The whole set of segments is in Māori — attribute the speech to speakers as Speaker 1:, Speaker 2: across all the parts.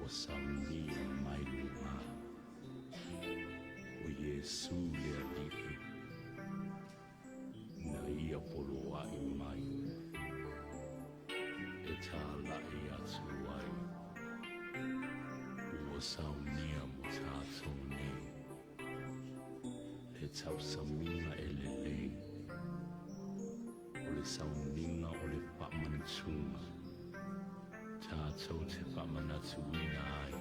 Speaker 1: 我上你买路嘛，我耶稣了你，那伊阿波罗阿伊买，一查拉伊阿出来，我上你阿莫查从你，一查上你阿伊勒勒，我上你阿我勒把门出。Châu sẽ phạm mana chui nai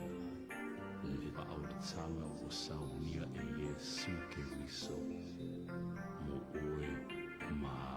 Speaker 1: le bao le tsanga o sau nia e Yesu Keriso mo oe ma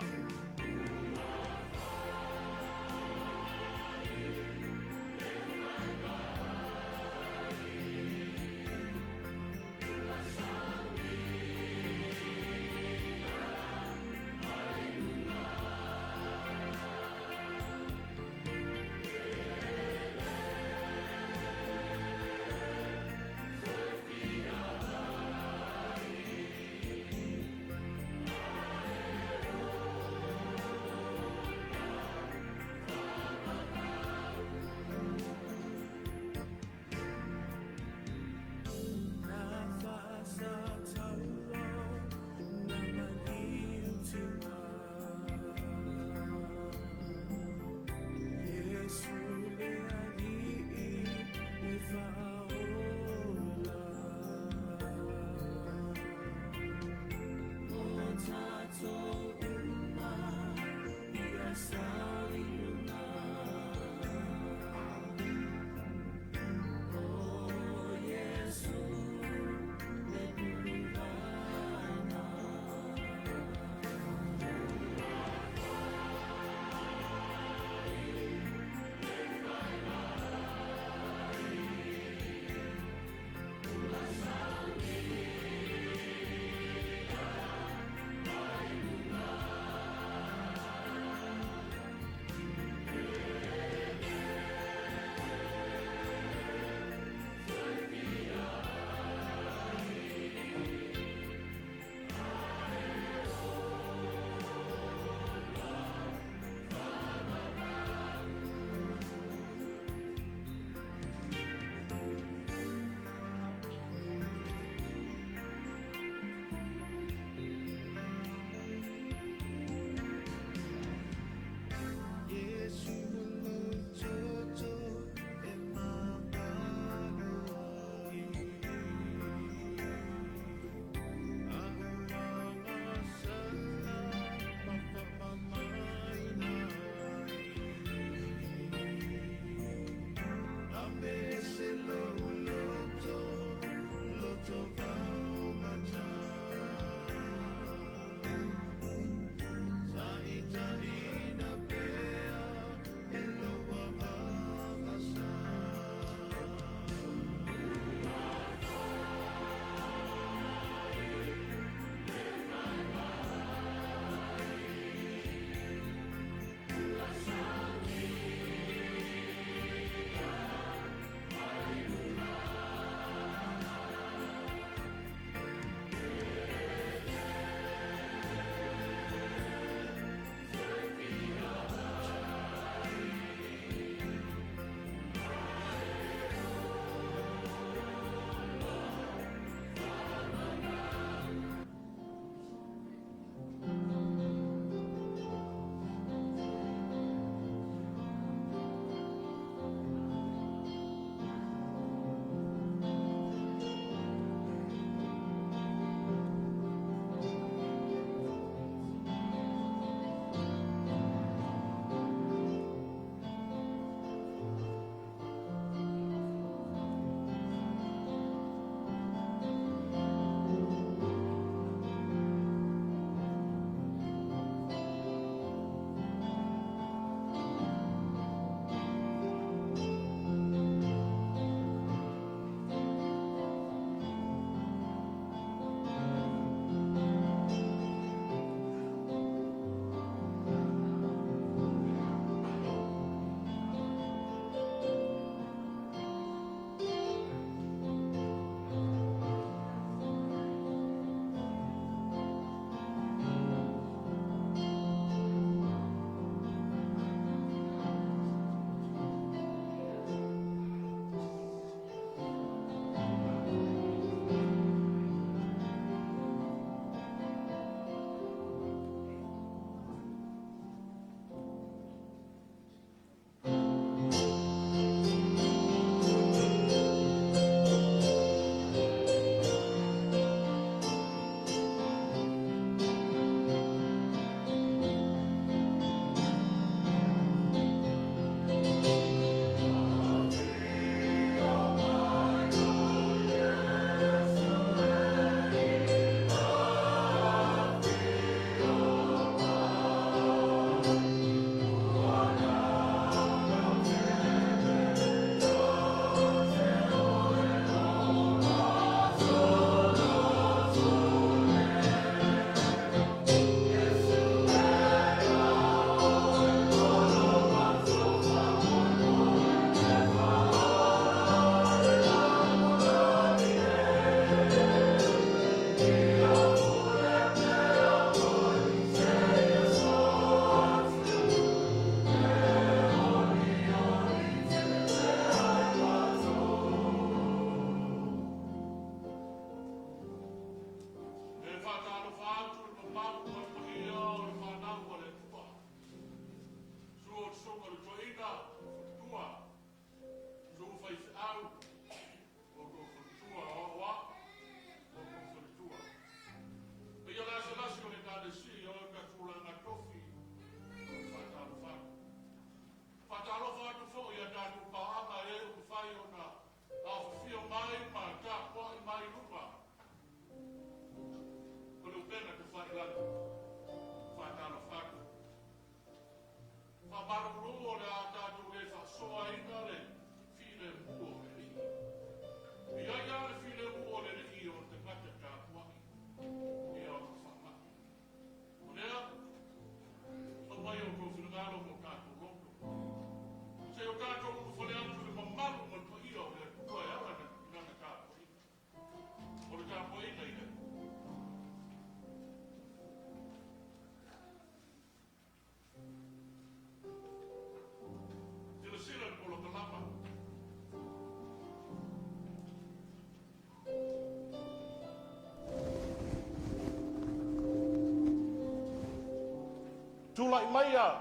Speaker 2: Tulai maia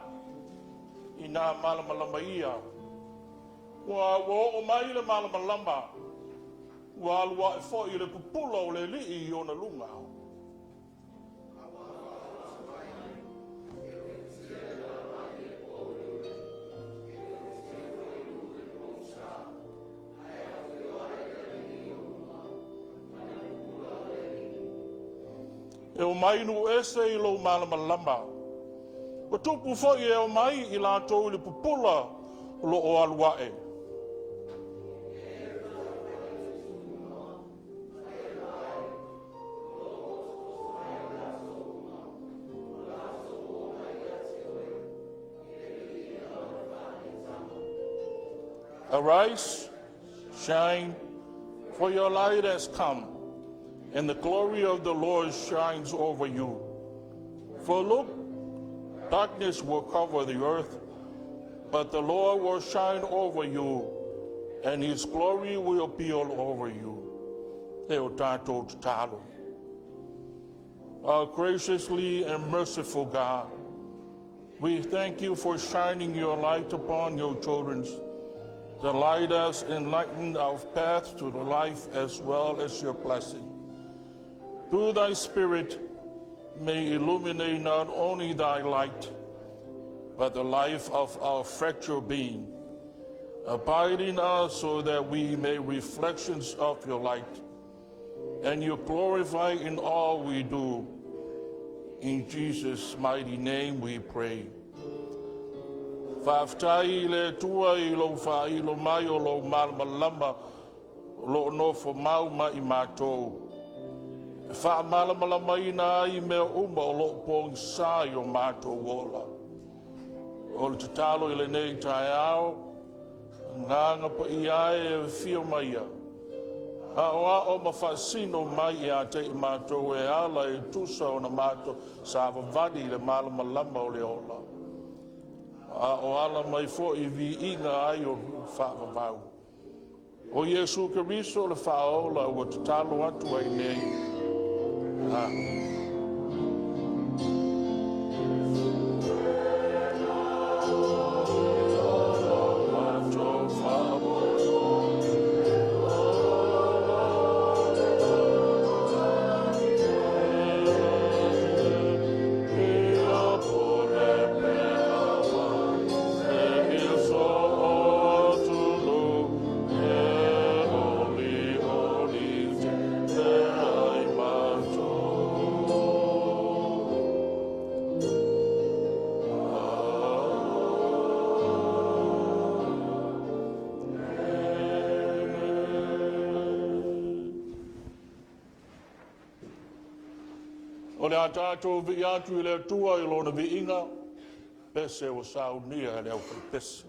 Speaker 2: ina malamalama ia. Wa o mai le malamalama. Wa alua e fo i le pupula o le li i ona lunga. E o mai nu ese i lo malamalama. O tupu fo i e o mai i la tau le pupula lo o aluae. Arise, shine, for your light has come, and the glory of the Lord shines over you. For look, darkness will cover the earth, but the Lord will shine over you, and his glory will be all over you. Te o tātou te talo. Our graciously and merciful God, we thank you for shining your light upon your children. The light has enlightened our path to the life as well as your blessing. Through thy Spirit, may illuminate not only thy light, but the life of our fractured being. Abide in us so that we may reflections of your light, and you glorify in all we do. In Jesus' mighty name we pray. Whaaftai le tua i lo wha i lo mai o lo malamalama lo no fo mau ma i mātou. Wha malamalama i nā i mea uma o lo pōng sāi o mātou wola. O le tatalo i le nei tai ao, nganga pa i ae e whio mai a. A o mawhasino mai i a te i mātou e ala e tusa o na mātou sa wawadi le malamalama o le ola. A o ala mai fo i vi inga ai o whaavavau. O Yesu Keriso le whaola o te talo atu ai nei. O le a tātou vi atu i le tua i lona vi inga, pese o saunia le au pese.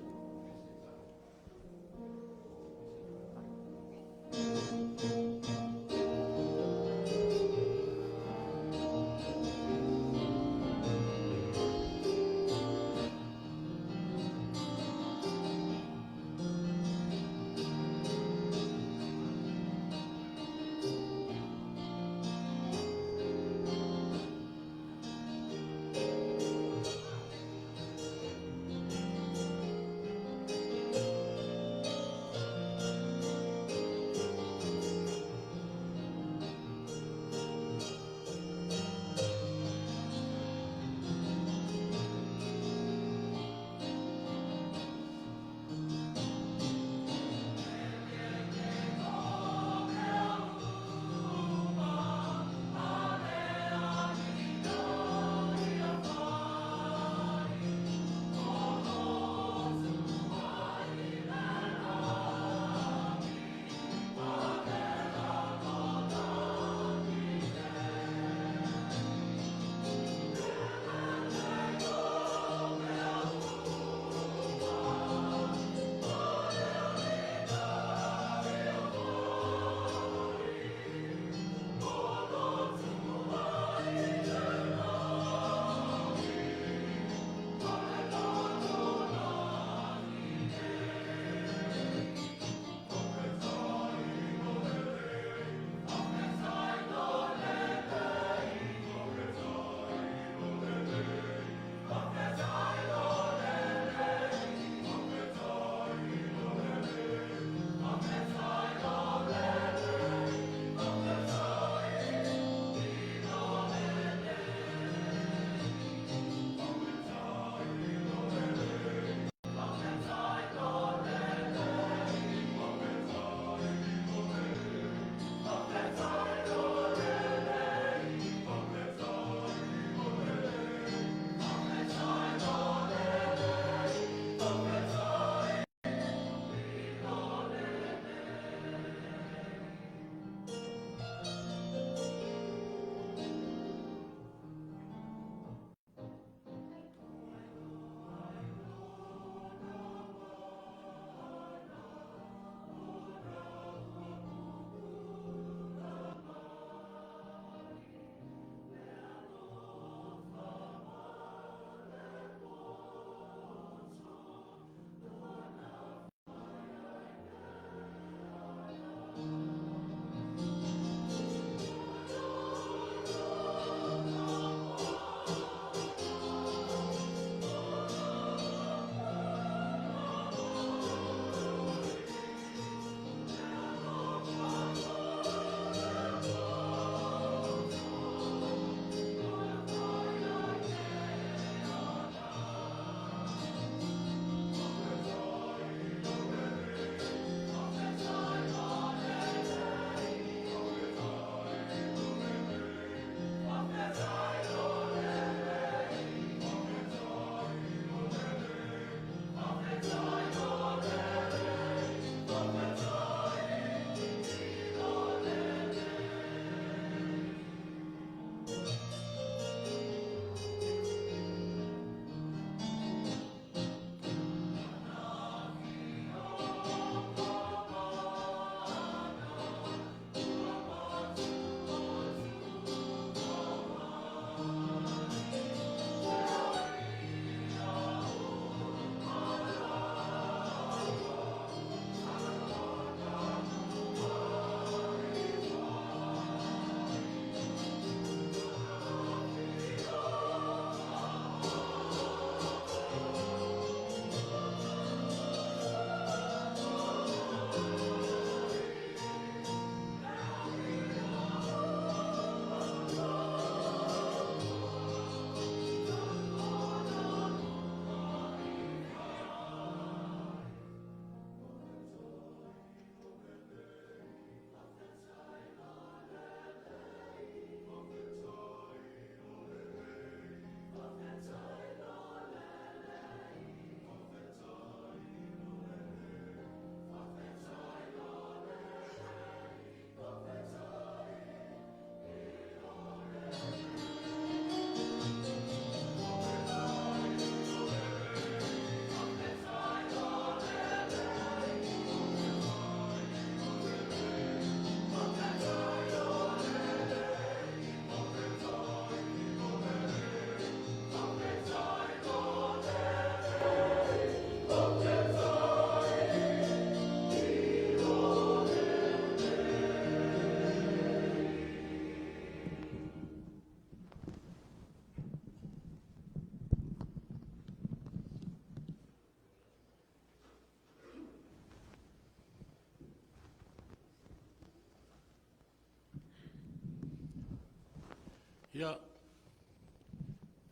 Speaker 3: Ia,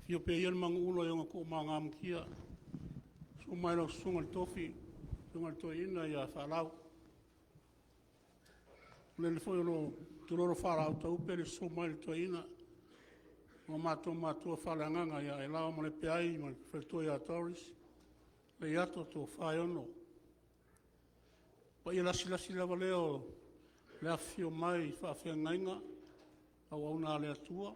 Speaker 3: fio pe ian mang ulo yung ako mangam kia. Sumai lo sungal tofi, sungal to ina ia Faalau. Lele foi lo tuloro Faalau tau pere sumai to ina. O matua whalanganga ia Ailao mo le peai mo le whetoi a Torres. Le Ailao Tofaeono. Pa ia lasi lava leo le afio mai whaafia ngainga au au nā le atua.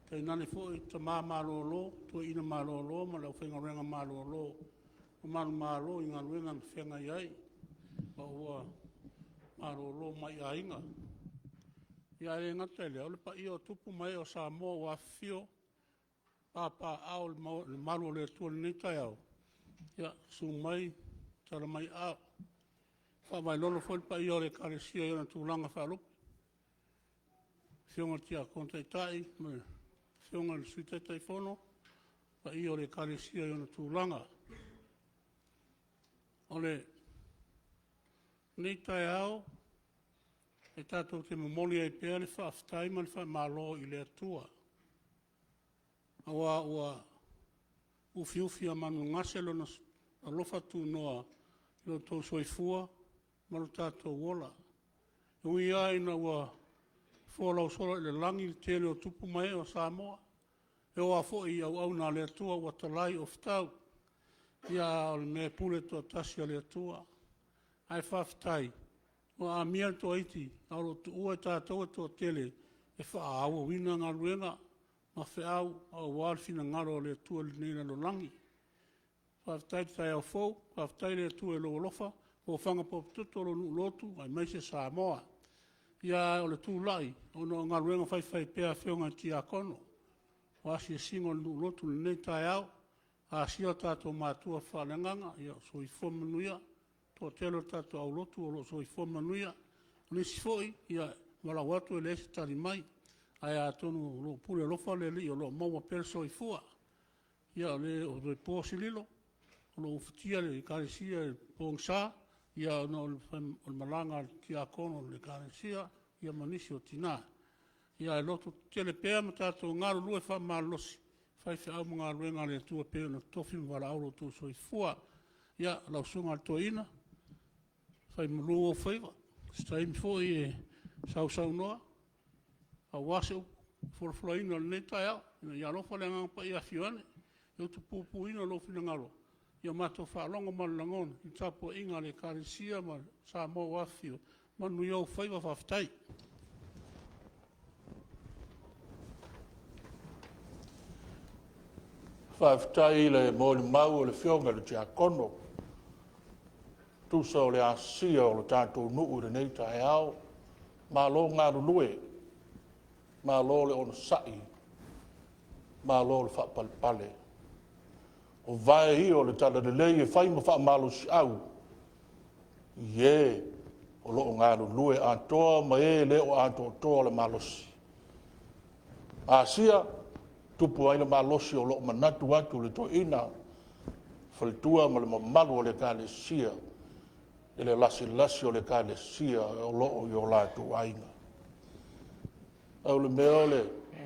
Speaker 3: Kei nane foi ta mā mālolo, tua ina mālolo, ma lau whenga renga mālolo. O mālu mālo i ngā ruenga na whenga iai. Pa ua mālolo mai a inga. Ia e ngata ele, ole pa ia o tupu mai o Samoa o afio. Papa au le malu o le atua le neitai au. Ia su mai, tala mai au. Whawai lolo foi pa ia o le karesia ia na tūlanga whalupu. Whionga tia kontaitai, me whionga le suitaitai whono, pa ia o le karesia ia na tūlanga. O le neitai au, e tātou te mamoli ai pēr le whaaftai man whaamalo i le atua. Awa ua ufiufi a manu ngaselo na alofa tu noa i lo tau soifua, malu tātou wola. Ui ai na ua Faalau sola i le langi le tele o tupu mai o Samoa. E oa fo i au na le atua ua talai o ftau. Ia o le me pule to tasi a le atua. Ai whaaftai. Ua a mia to iti, au lo tu ua tātou e to tele. E wha au o wina ngā ruenga. Ma whe au walfina ngaro le atua le nina lo langi. Whaaftai tai au fau, whaaftai le atua e lo lofa. O whanga poptuto lo lotu, ai meise Samoa. Ia o le tūlai, o no ngā ruenga whai pēa whionga ti a kono. O asi e singo le lotu le nei tai au, a sia tātou mātua whalenganga, ia so i whomanuia, tō telo tātou au lotu o lo so i whomanuia. O nisi foi, ia wala watu e le esi tari mai, ai a tonu lo pule lofa le li, o lo maua perso i fua. Ia o le pōsi lilo, o lo ufutia le karesia e pōngsā, ia no o malanga ki a kono le karesia, ia manisi o tina. Ia e loto tele pēa ma tātou ngāru lue wha mālosi. Whai au mga ruenga le tua pēa na tofi mwara auro tū soi fua. Ia lau sunga to ina. Whai mulu o whaiva. Staim fo i e sau noa. A wase fora ina le netai au. Ia lofa le ngang pa ia fione. Ia tu pupu ina lo fina ngaro. Ia mato whaalonga malangon, i tapo inga le karesia ma Samoa wafio, manu iau whaiva whaftai.
Speaker 2: Whaftai le mōli mau le whionga le tia kono. Tusa o le asia o le tātou nuu le nei tai au. Mā lo ngā rulue, mā lo le ono sai, mā lo le whapalpale. O vai i o le tala le lei e whai ma wha malo si au. Ie, o loo ngāru lue a toa ma e le o a toa le malo si. A sia, tupu ai le malo si o loo manatu atu le to ina. Whalitua ma le mamalu o le ka le sia. E le lasi o le ka le sia o loo i o lātu ainga. Au le mea o le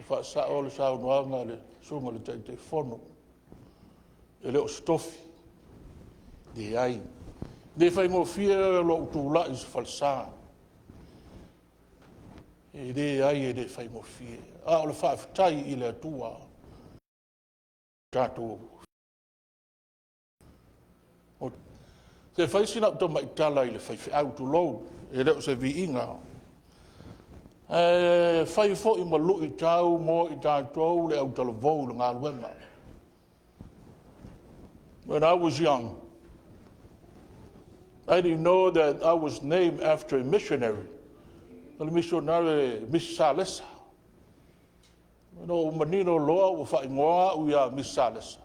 Speaker 2: wha o le saunuanga le sunga le te whono. E leo stofi, de ai. De fai mo fia lo utula is falsa. E de ai e de fai mo fia. A o le whaafitai i le atua. Tātou. Se fai sina to mai tala i le fai au tu lou. E leo se vi inga. Fai fo i malu i tau mo i tātou le au talavou le ngā luenga. When I was young, I didn't know that I was named after a missionary. The missionary, Miss Salesa. No, manino loa o whaingoa uia Miss Salesa.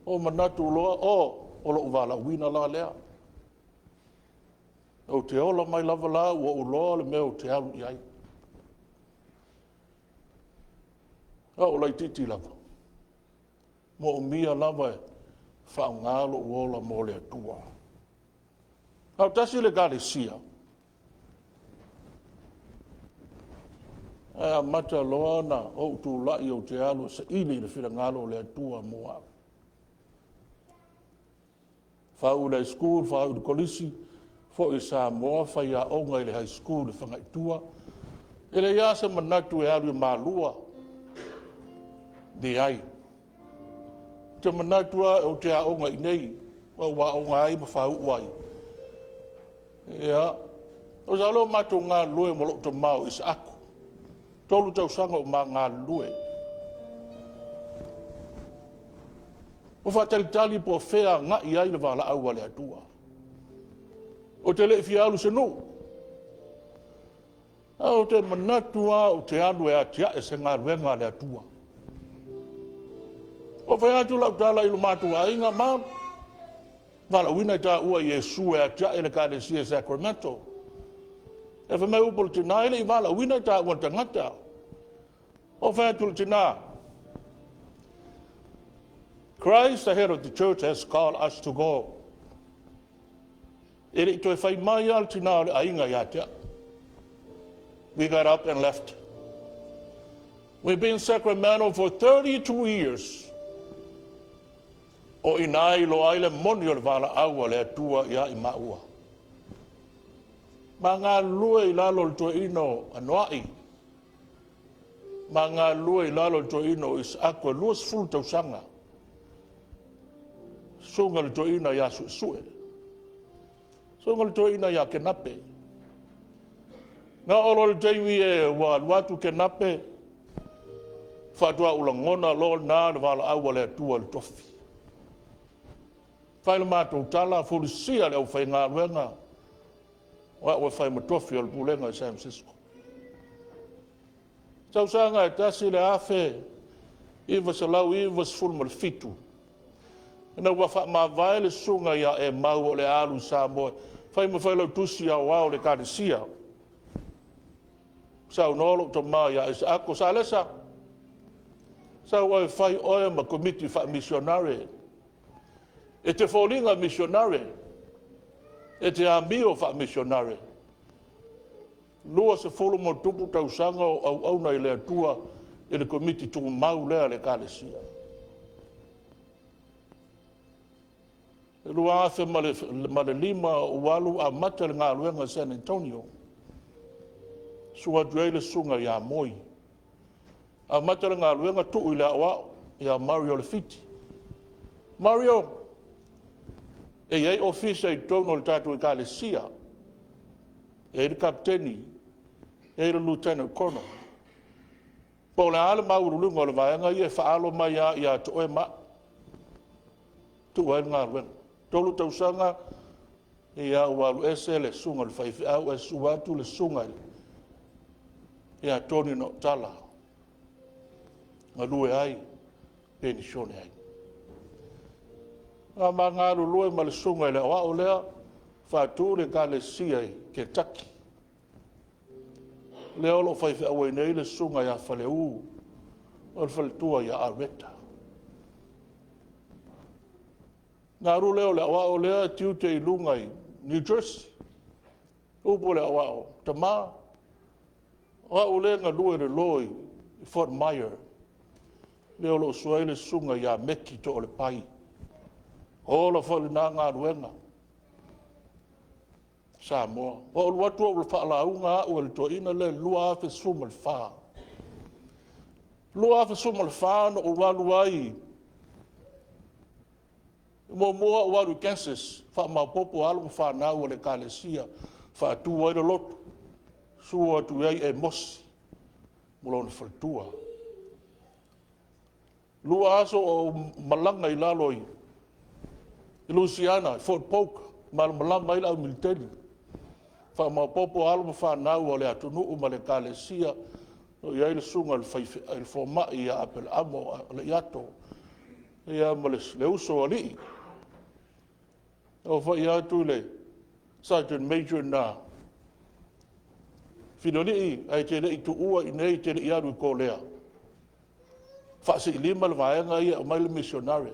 Speaker 2: O manatu loa, o lo uvala wina la lea. O te ola mai lava la, o loa le meo te au iai. O lai titi lava. Mo mia lava e. Whaungalo uola mo le atua. Au tasi le gale sia. mata loana o tu la o te alu sa ili le fila ngalo le atua moa. Whau le school, whau le kolisi, fo i sa moa whai a onga i le high school le whangai tua. E le iasa manatu e alu i malua. De ai. Te manatua o te a onga i nei, o wa onga ai ma whau uai. Ia, o sa alo mato ngā lue mo lo to mau is aku. Tolu tau sanga o ma ngā lue. O whatalitali po whea ngā i ai le wala au wale atua. O te le fialu se no. O te manatua o te anu e atia e se ngā ruenga le atua. O whea atu lau tala ilu matua inga maa. Wala wina ta ua Yesu e atia e le kāresia Sacramento. E wha mai upol tina ele i wala wina ta ua tangata. O whea atu tina. Christ, the head of the church, has called us to go. E to whai mai al tina le ainga i atia. We got up and left. We've been in Sacramento for 32 years. O inai lo aile moni o le wala aua le atua ia i maua. Ma ngā lue i lalo le toi ino anuai. Ma ngā lue i lalo le toi ino is akwa luas fulu tau sanga. Sunga le toi ina ia sue. Sunga le toi ina ia kenape. Ngā olo le teiwi e watu kenape. Fatua ulangona lo na le wala aua le atua le tofi. Whaile mātou tala, furisia le au whai ngā ruenga. Wa whai matofi o le pulenga i San Francisco. Tau sanga e tasi le afe, iwa sa lau iwa sa fulma le fitu. Ina wa wha ma vai le sunga ia e mau o le alu sa moe. Whai ma whai lau tusi au wao le kāresia. Sau nolo to maa ia e sa ako Salesa. Sau wai whai oe ma komiti wha missionare. E te wholinga missionare, e te amio wha missionare. Lua se wholo mo tupu tau sanga o au auna i lea tua e le komiti tungu mau lea le kālesia. E lua afe ma le lima o walu a mata le ngā luenga San Antonio. Sua duele sunga ia moi. A mata le ngā luenga tuu i lea wao, ia Mario le fiti. Mario, e iei ofisa i tono le tātou i kālesia, e le kapteni, e le lieutenant colonel. Po le ale maurulunga o le vaenga i e whaalo mai i a to e ma. Tu ai ngā ruenga. Tolu tausanga i a walu ese le sunga le whaifi au e suatu le sunga i a toni no tala. Ngā lue ai, peni shone ai. Ngā mā ngāru lue ma le sunga i le awa o lea, whātū le kālesia i Kentucky. Le olo whaifi awa i nei le sunga i a whaleu, o le whaletua i a Areta. Ngāru leo le awa o lea tiute i lunga i New Jersey. Upo le awa o Tamā. Awa o lea ngā lue le loi i Fort Myer. Le olo suai le sunga i a Meki to o le pai. Ola whale nā ngā ruenga. Samoa. O ulu atua ulu whaalau ngā ua le toa ina le lua awhi suma le whaa. Lua awhi suma le whaa no o walu ai. Mo moa o walu Kansas. Wha maupopo alu whanau o le kālesia. Wha tua i le lotu. Sua tu ei e mosi. Mulona whaletua. Lua aso o malanga i laloi. I Louisiana, Fort Polk, malanga i lau militeri. Wha maupopo alu whanau o le atunu ma le kālesia. O iai le sunga le whomai i a apel amo le iato. Ia ma le uso a lii. O wha i atu le Sergeant Major na Finolii ai te rei tu ua i nei te rei aru i ko lea. Wha se i lima le vaenga ia o mai le missionare.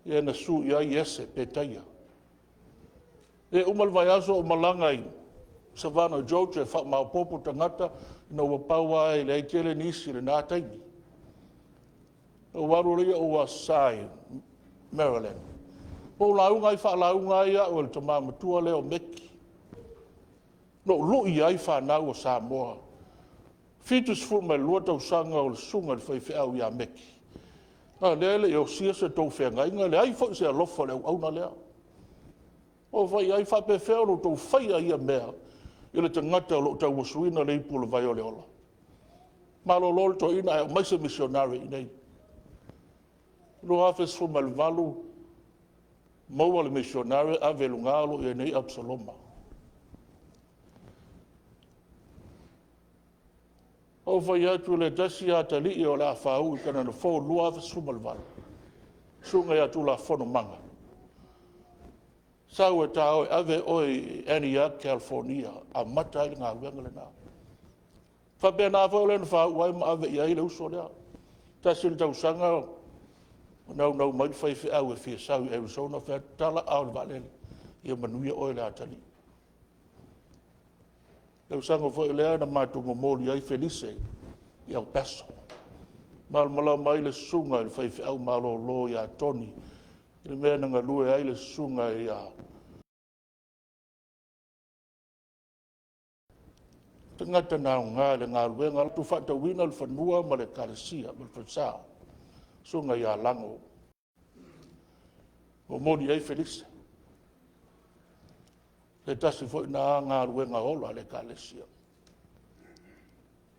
Speaker 2: Ia na su ia i ese pe taia. E umal Vaiaso o malangai Savannah, Georgia, whaamaupopo tangata, na ua paua e le aitele nisi le nā taimi. O waruria o Wasai, Maryland. O launga i whaalaunga ia o le tamamatua leo meki. No lui ai whanau o Samoa. Fitus fu mai lua tau sanga o le sunga le whaiwheau ia meki. Na lele e o sia se tau whenga inga le ai fo se alofa leo auna leo. O vai ai whapewheo no tau whaia ia mea. I le tangata o lo tau wasuina le ipu le vai o le ola. Malo lolo to ina e maise missionary i nei. Lo hafes fu mai valu maua le missionary a velungalo i nei Absaloma. O vai atu le tasi a tali i o le a whau i kana na fō lua hafes fu mai valu. Sunga i atu la whono manga. Sau e tau e ave oi Antioch, California, a mata i ngā luenga le nā. Whapea nā whau na whau wai ma ave i ai le uso lea. Tasi le tau sanga nau mai whai au e whia sau i Arizona, whea tala au le valele, i a manuia oi le atali. Tau sanga whai lea na mātunga mōli ai Felice, i au Paso. Malmala mai le sunga i le whai au malo lo i a Tony, i mea nga lue ai le sunga i a tangata nā ngā le ngā luenga tu whata wina le whanua ma le kalesia ma le whansā sunga i a lango o moni ai Felice le tasi fo nā ngā luenga ola le kalesia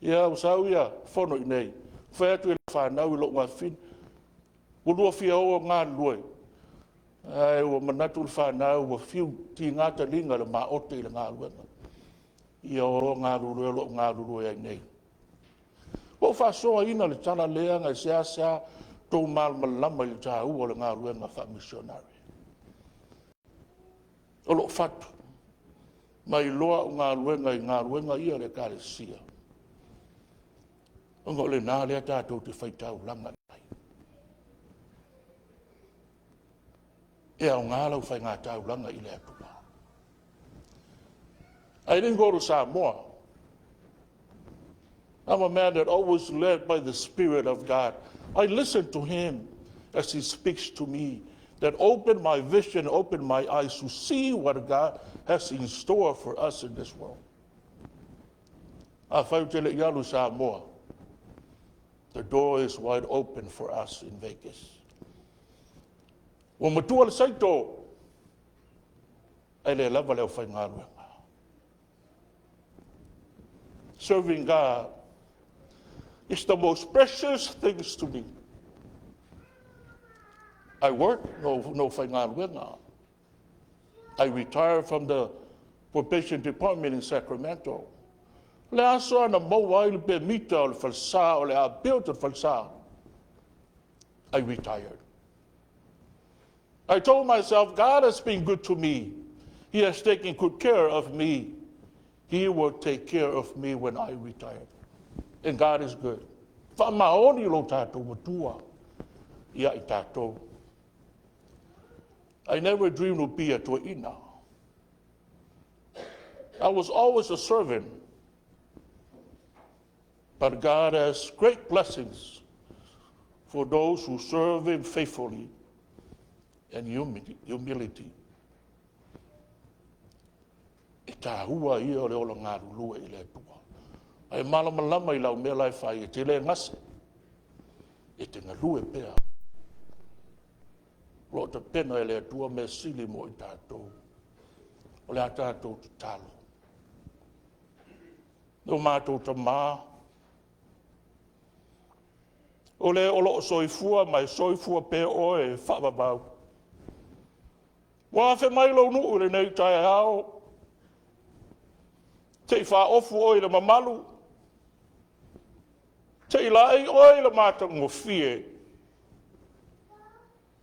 Speaker 2: ia usau ia whono i nei whaetu i le whanau i lo ngā fin ulua fia o ngā lue ai o manatu le whanau o fiu ti ngāta linga le maote i le ngā luenga i o ngā ruru lo ngā ruru e nei. O whasoa ina le tana lea ngai sea tō malama i tā ua le ngā ruenga wha missionary. O lo whatu, mai loa o ngā ruenga ia le kāresia. O ngō le nā lea tātou te whaitau langa nei. E au ngā lau whai ngā tau langa i le atua. I didn't go to Samoa. I'm a man that always led by the Spirit of God. I listen to him as he speaks to me, that opened my vision, opened my eyes to see what God has in store for us in this world. Samoa. The door is wide open for us in Vegas. When matua le saito, ai le lava leo whai ngā ruenga. Serving God is the most precious things to me. I work, no whai ngā ruenga. I retired from the probation department in Sacramento. Le aso ana maua le permita o le falsa o le abilta o le falsa. I retired. I told myself, God has been good to me. He has taken good care of me. He will take care of me when I retire. And God is good. Whamaoni lo tātou matua. Ia I tātou. I never dreamed of being a tuaina. I was always a servant. But God has great blessings for those who serve Him faithfully and humility. E tā hua ia o le ola ngā rulua i le atua. Ai malama i lau mea lai whai e te le ngase. E te ngalue pēa. Lo te pena e le atua me sili mo i tātou. O le a tātou te talo. No mātou ta mā. O le olo soifua mai soifua pēa oe whapapau. Wa fe mai lo nuu le nei tai hao. Te wha ofu oi le mamalu. Te lai oi le mata ngofie.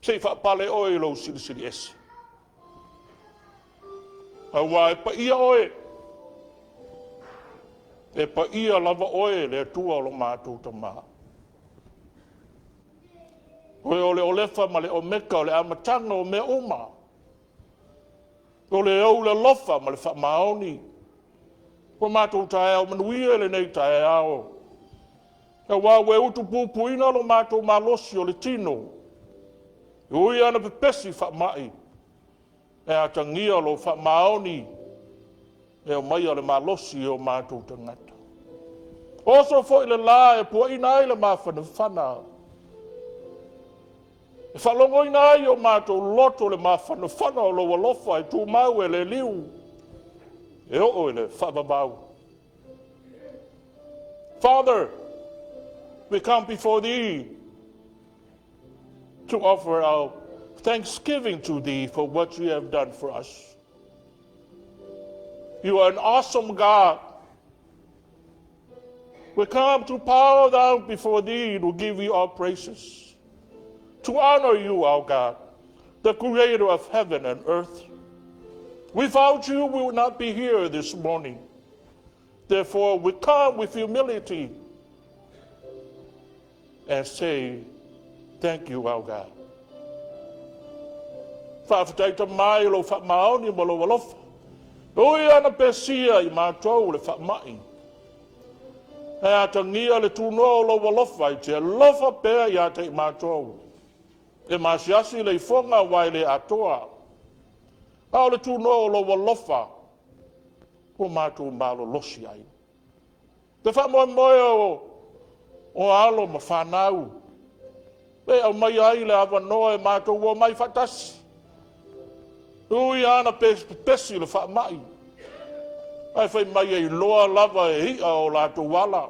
Speaker 2: Te wha pale oi lo siri esi. A wai pa ia oi. E pa ia lava oi le tua lo mātou ta maa. Oe o le olefa ma le omeka o le amatanga o me oma. O le au le lofa ma le wha maoni. O mātou tae au manuia le nei tae au. E wā we utu pupuina lo mātou malosi o le tino. E ui ana pepesi wha mai. E atangia lo wha maoni. E o mai ale malosi o mātou tangata. Oso fo ile la e pua ina ile mawhana whana. E whalongo ina ai o mātou loto le mawhana whana o lo walofa e tū mau e le liu. E o ele whababau. Father, we come before Thee to offer our thanksgiving to Thee for what You have done for us. You are an awesome God. We come to bow down before Thee to give You our praises, to honor You, our God, the Creator of heaven and earth. Without You, we would not be here this morning. Therefore, we come with humility and say, thank You, our God. Whawhataita mai lo whamaoni mo lo walofa. Ui ana pesia I mātou le whamai. E atangia le tūnoa lo walofa I te lofa pēr I ate I mātou. E masiasi le ifonga wai le atoa. Au le tūnoa lo walofa. O mātou mālo losi ai. Te whamoe o alo ma whanau. E au mai ai le awanoa e mātou o mai whatasi. Ui ana pesi le whamai. Ai whai mai e loa lava e hia o lātou wala.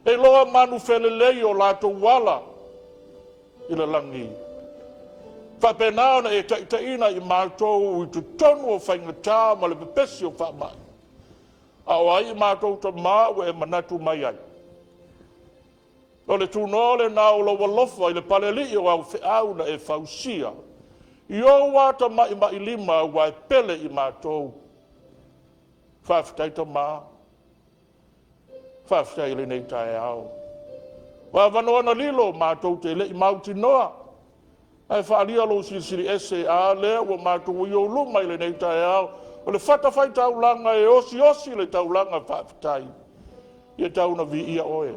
Speaker 2: E loa manu whelelei o lātou wala. I le langi. Whapenao na e taitaina I mātou I tu tonu o whaingatā ma le pepesi o whamai. Au ai I mātou ta māu e manatu mai ai. O le tūnole nā o lo walofa I le paleli o au whiau na e whausia. I o wata mai lima wa e pele I mātou. Whawhitaita mā. Whawhitai le nei tae au. Wa wanoa na lilo mātou te le I mauti noa. Ai whaalia lo siri ese a lea wa mātou I o luma I le nei tae au. O le whatawhai taulanga e osi le taulanga whawhitai. I e tauna vi ia oe.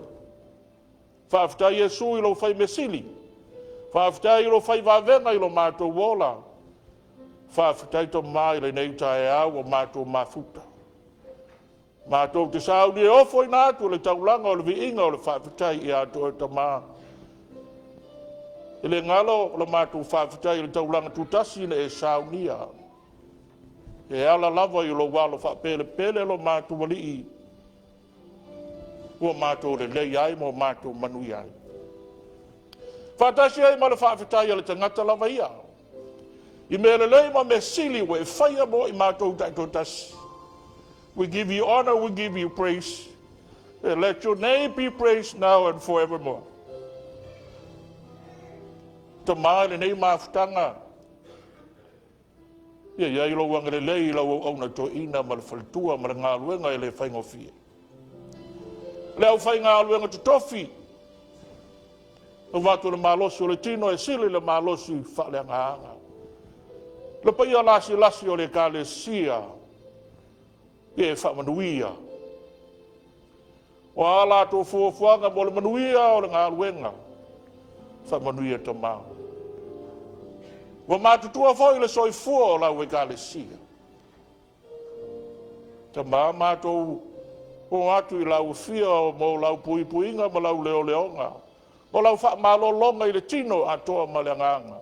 Speaker 2: Whawhitai e sui lo whai mesili. Whawhitai lo whai wawenga I lo mātou wola. Whawhitai to mai le nei tae au o mātou mafuta. Mātou te sauni e ofo I nātu le taulanga o le viinga o le whawhitai I ato e ta mā. I le ngalo le mātou whawhitai le taulanga tutasi ne e saunia. E ala lava I lo walo whapele pele lo mātou wali I. Ua mātou le lei ai mo mātou manui ai. Whatasi ai ma le whawhitai le tangata lava ia. I me le lei ma me sili we whaia mo I mātou taitotasi. We give You honor, we give You praise. And let Your name be praised now and forevermore. Ta mai le nei mawhutanga. Ia ilo wangere lei ila au na to ina ma le whalitua ma le ngā luenga I le whaingofie. Le au whai ngā luenga tu tofi. O watu le malosi o le tino e sili le malosi whale anga. Le paia lasi o le kālesia. Ia e whamanuia. O ala tō fuafuanga mo le manuia o le ngā luenga. Whamanuia ta mau. Wa mātutua fo I le soifua o lau e kālesia. Ta mā mātou o atu I lau fia o mo lau puipuinga ma lau leo leonga. O lau wha malolonga I le tino atoa ma le nganga.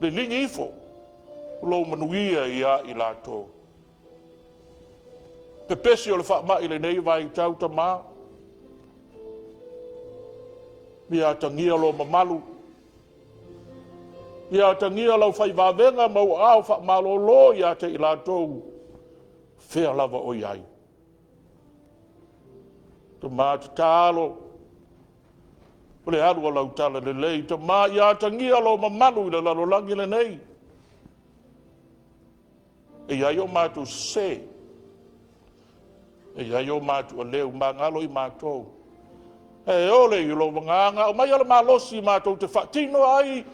Speaker 2: Le lingi ifo. Lo manuia ia I lato. Pepesi o le wha mai le nei vai tau ta mā. Ia tangia lo mamalu. Ia tangia lau whai wawenga mau au wha malolo ia te I lato. Whea lava o iai. Ta mā te tālo. O le aru o lau tala le lei. Ta mā ia tangia lo mamalu I le lalolangi le nei. E iai o mātu se. E iai o mātu a leu mā ngalo I mātou. E ole I lo manganga. O mai ala malosi mātou te whatino ai.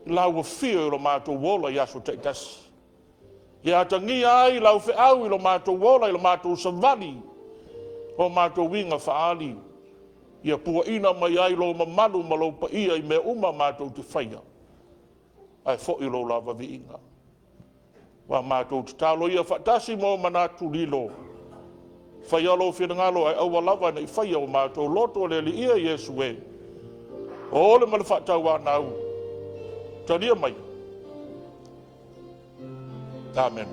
Speaker 2: Lau a whio lo mātou wola I aso te tasi. Ia tangi ai lau Faalau i lo mātou wola, i lo mātou savali, o mātou winga faali. Ia pua ina mai ai lo mamalu ma lo pa ia i me uma mātou te whaia. Ai fo i lo lava vi inga. Wa mātou te talo ia whatasi mo manatu lilo. Whaia lo whingalo ai aua lava na i whaia o mātou loto le li ia Yesu e. O le mana whatau a nau. Talia mai. Amen.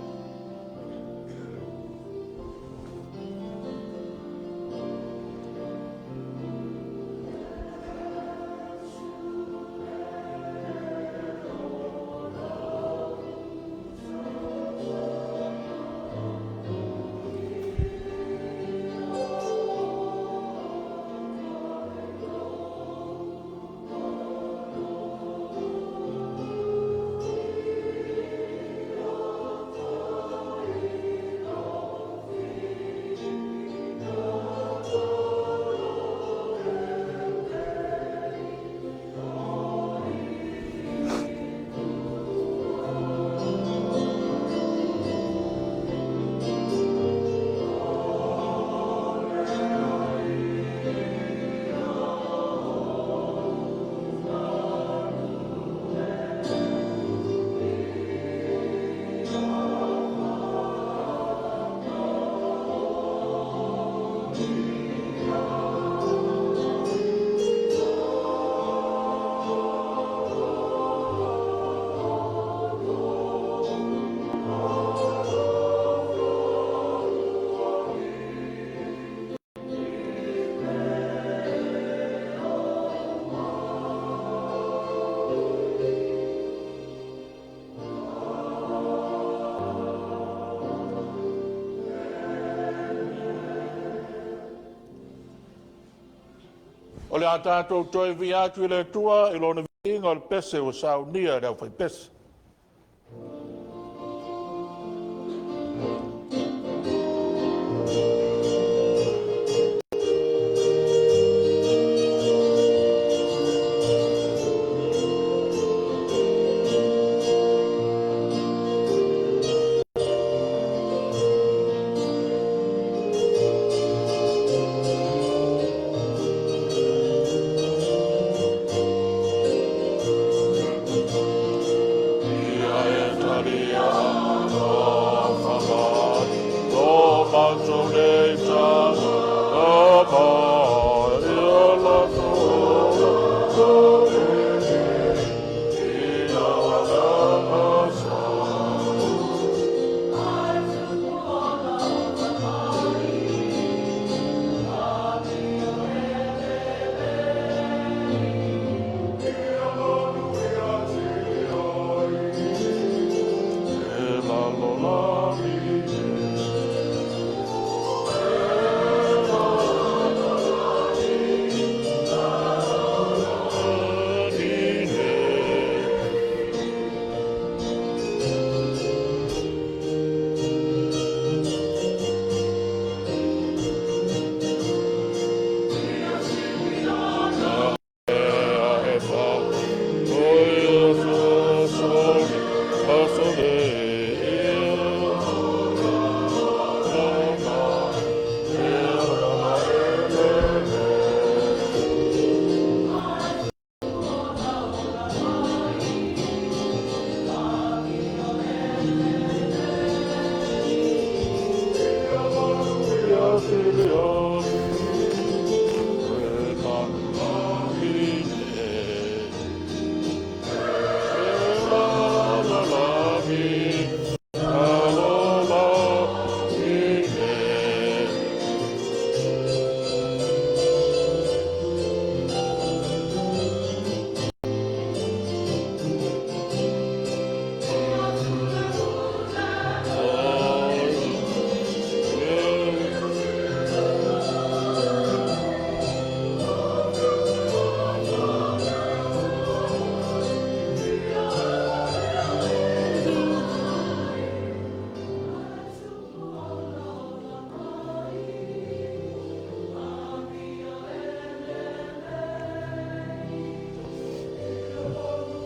Speaker 2: O le a tātou toi vi atu i le tua, i lona vi inga o le pese o saunia reo whai pese.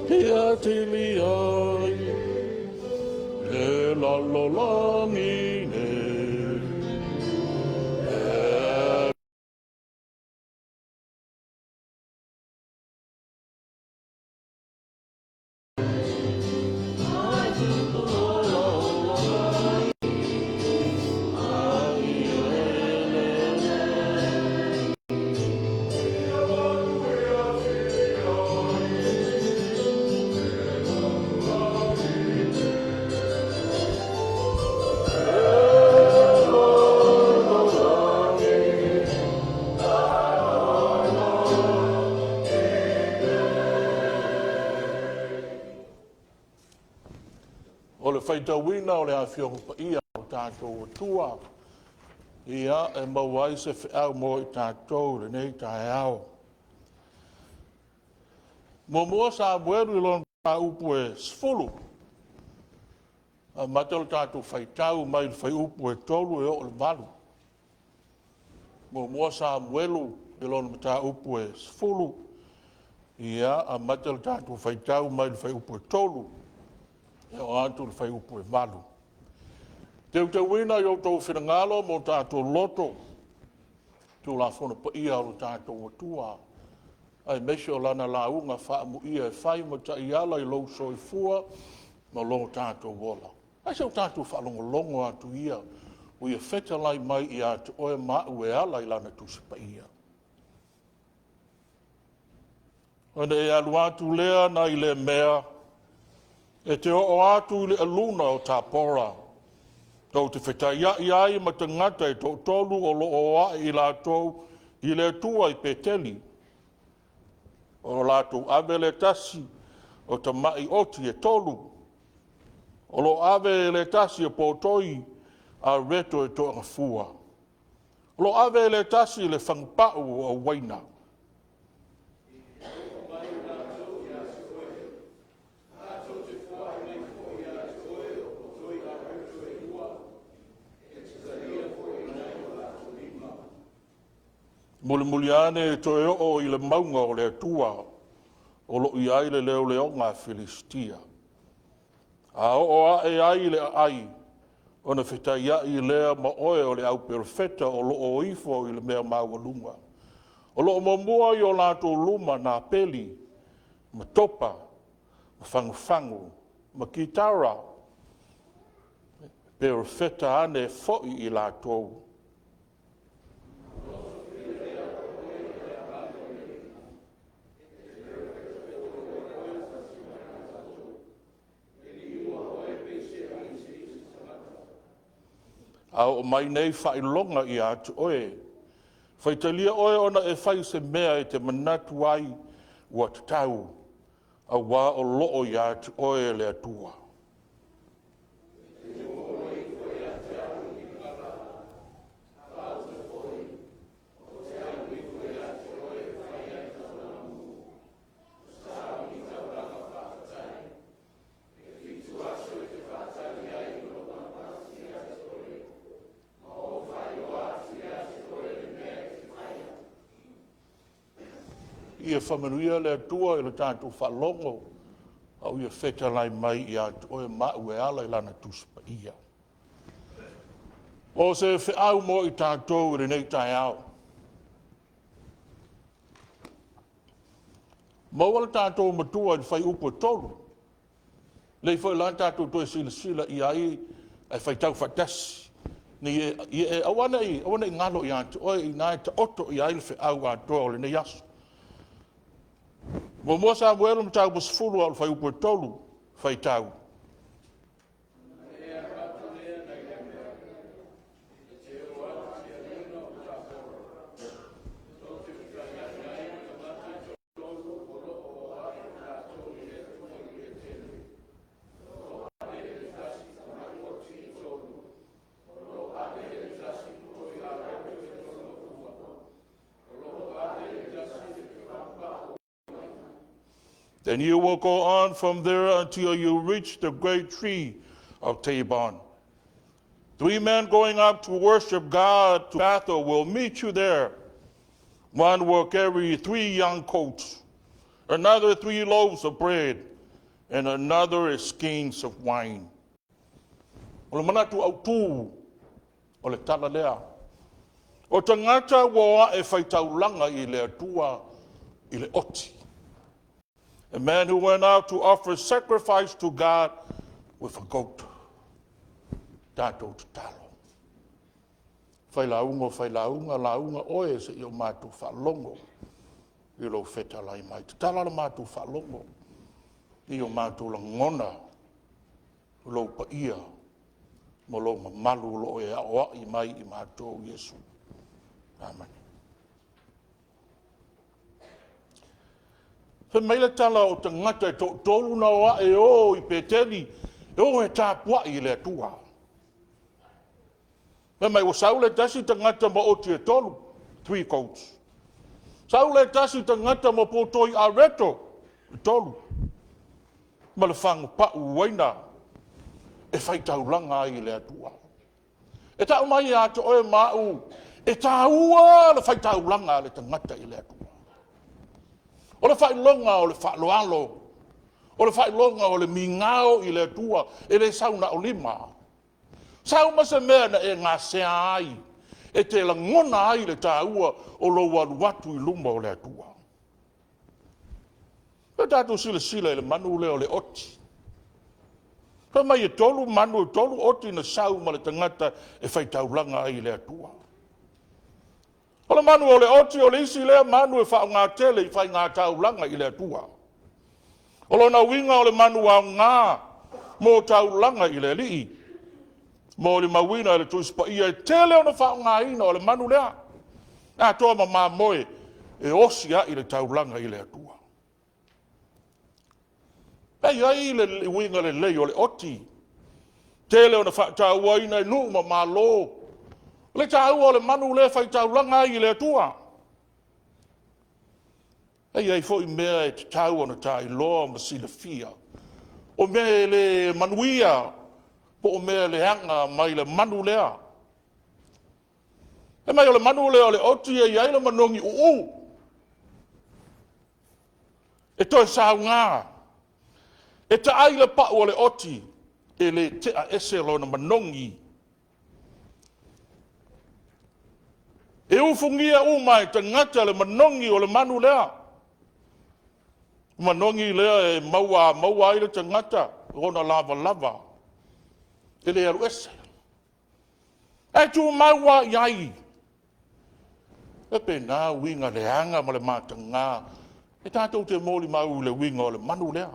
Speaker 2: Kia tili ai, e lalolangine. O le whaitawina o le awhiongo pa ia o tātou o tua. Ia e mawai se whiau mo i tātou le nei tae ao. Mo mua sa mweru i lon pa upu e sfulu. A matalo tātou whaitau mai le whai upu e tolu e o le malu. Mo mua sa mweru i lon ta upu e sfulu. Ia a matalo tātou whaitau mai le whai upu e tolu. E o antu le whai upu e malu. Te wina i o tau whinangalo mo tātou loto. Tu la whona pa ia o tātou o tua. Ai mese o lana la unga wha mu ia e whai mo ta iala i lau soi fua ma longo tātou wola. Ai sau tātou wha longo atu ia o ia wheta lai mai i atu oe mau e ala i lana tu pa ia. Ane e alu atu lea na i le mea e te o atu i le aluna o tā pora. Tau te whetai i ai ma te ngata e tau tolu o lo o a i lātou i le tua i peteli. O lātou ave le tasi o ta mai oti e tolu. O lo ave le tasi e potoi a reto e toa fua. O lo ave le tasi le whangpau o waina. Muli ane e toe o i le maunga o le atua o lo i ai le leo leo ngā Filistia. A o a e ai le ai o na whitai ai lea ma oe o le au perfeta o lo o ifo i le mea maualunga. O lo o mamua i o lātou luma nā peli, ma topa, ma whanguwhangu, ma kitara. Perfeta ane foi i lātou. A o mai nei whai longa i atu oe. Whai talia oe ona e whai se mea e te manatu ai ua te tau. A wā o loo i atu oe le atua. Ia whamanuia le atua i le tātou whalongo, au ia wheta lai mai i atu oe mau e ala i lana tuspa ia. O se whiau mo i tātou i nei tai au. Maua le tātou matua i whai upo tolu. Lei whai la tātou toi sila i ai ai whai tau whatasi. Ni e awana i ngalo i atu oe i nai ta oto i ai le whiau atoa o le nei aso. Mo mo sa muelo mtau busfulu al fai upo tolu fai tau. Then you will go on from there until you reach the great tree of Tabon. 3 men going up to worship God to Bethel will meet you there. One will carry 3 young coats, another 3 loaves of bread, and another is skeins of wine. O le manatu au tū, o le tala lea. O tangata woa e whaitaulanga i le atua i le oti. A man who went out to offer sacrifice to God with a goat. Tātou te talo. Whailaunga, launga oe se i o mātou whalongo. I lo wheta lai mai. Te tala la mātou whalongo. I o mātou la ngona. Lo pa ia. Mo lo malu lo e awa i mai i mātou Yesu. Amen. He meile tala o te ngata e tolu na oa e o i peteli, e o e tāpua i le atua. He mai o saule tasi te ngata mo o te tolu, 3 coats. Saule tasi te ngata mo potoi a reto, tolu. Ma le whangu pa uwaina, e whaitaulanga i le atua. E tau mai a te oe mau, e tāua le whaitaulanga le te ngata i le atua. O le whailonga o le whaaloalo. O le whailonga o le mingao i le atua. E le sauna o lima. Sau masa mea na e ngā sea ai. E te la ngona ai le tāua o lo waruatu i luma o le atua. E tātou sila i le manu le o le oti. Ka mai e tolu manu e tolu oti na sau ma le tangata e whaitaulanga ai le atua. O le manu o le oti o le isi lea manu e whao ngā tele i whai ngā taulanga i le atua. O lona winga o le manu au ngā mō taulanga i le lii. Mō le mawina le tuispa ia e tele o na whao ngā ina o le manu lea. Nā toa ma mā moe e osia i le taulanga i le atua. Pei ai le winga le lei o le oti. Tele o na whao tauaina e nuu ma mā lō. Le tāu o le manu le whaitaulanga i le atua. Ei fo i mea e te tāu o na tāi loa ma sila fia. O mea le manuia, po o mea le hanga mai le manu lea. E mai o le manu lea o le oti e iai le manongi uu. E toi sāu ngā. E ta ai le pau o le oti, e le te a ese lo na manongi. E ufungia umai te ngata le manongi o le manu lea. Manongi lea e maua i le te ngata, rona lava. E le aru ese. E tu maua iai. E pe nā winga le anga ma le mātanga. E tātou te mōli mau le winga o le manu lea.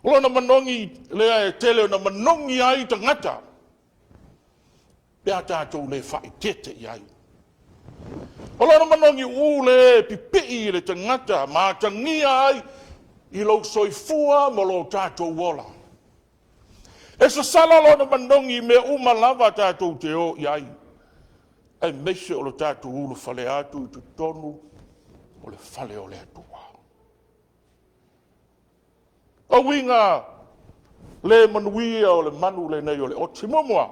Speaker 2: Rona manongi lea e tele o na manongi ai te ngata. Pea tātou le whai tete iai. O lona manongi ule pipi le tangata, mā tangia ai i lo soifua mo lo tātou wola. E sa sala lona manongi me umalava tātou te o iai. E meise o lo tātou ulu whale atu i tu tonu o le whale o le atua. O winga le manuia o le manu le nei o le otimomua.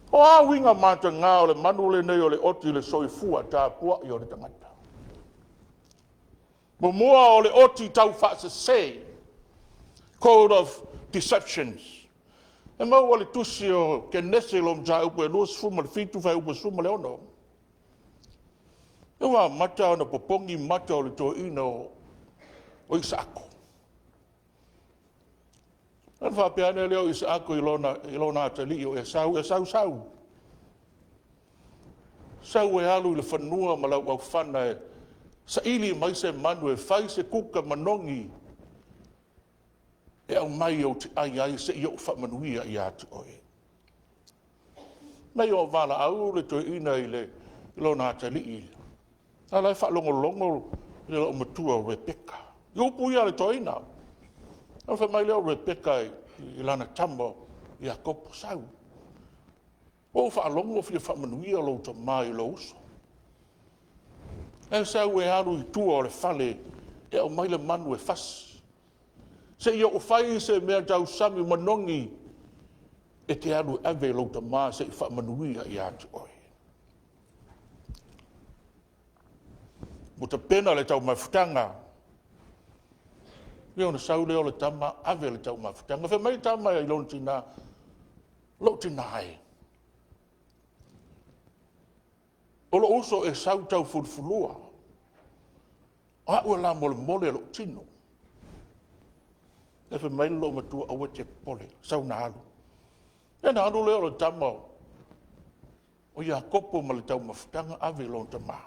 Speaker 2: O a winga mata ngā o le manu le nei o le oti le soifua tā pua i o le tangata. Mo mua o le oti tau whaasa se, code of deceptions. E mau o le tusi o ke nese lo mta upo e luas fuma le fitu fai upo suma le ono. E wa mata o na popongi mata o le to ina o Isako. An whapeane leo Isako i lona atali o e sau. Sau e alu i le whanua ma lau au whana e sa ili mai se manu e whai se kuka manongi e au mai o te ai se i o whamanuia i atu oe. Nei o wala au le to ina i le lona atali i. Alai whalongolongo i le o matua o Rebecca. I upu ia le to ina. An wha mai leo Rebecca i lana tambo i a kopo sau. O whaalongo fia whamanuia lo ta mai lo uso. E sau e haru i tua o le whale e au mai le manu e fas. Se i o whai se mea tau sami manongi e te haru ave lo ta mai se i whamanuia i atu oi. Mo ta pena le tau mai futanga. Leo na sau leo le tama ave le tau mafutanga. Fe mai tama i lon tina. Lo tina ai. O lo uso e sau tau fulfulua. A ua la mole mole lo tino. E fe mai lo matua awa te pole. Sau na alu. E na alu leo le tama. O ia kopo ma le tau mafutanga ave lon tama.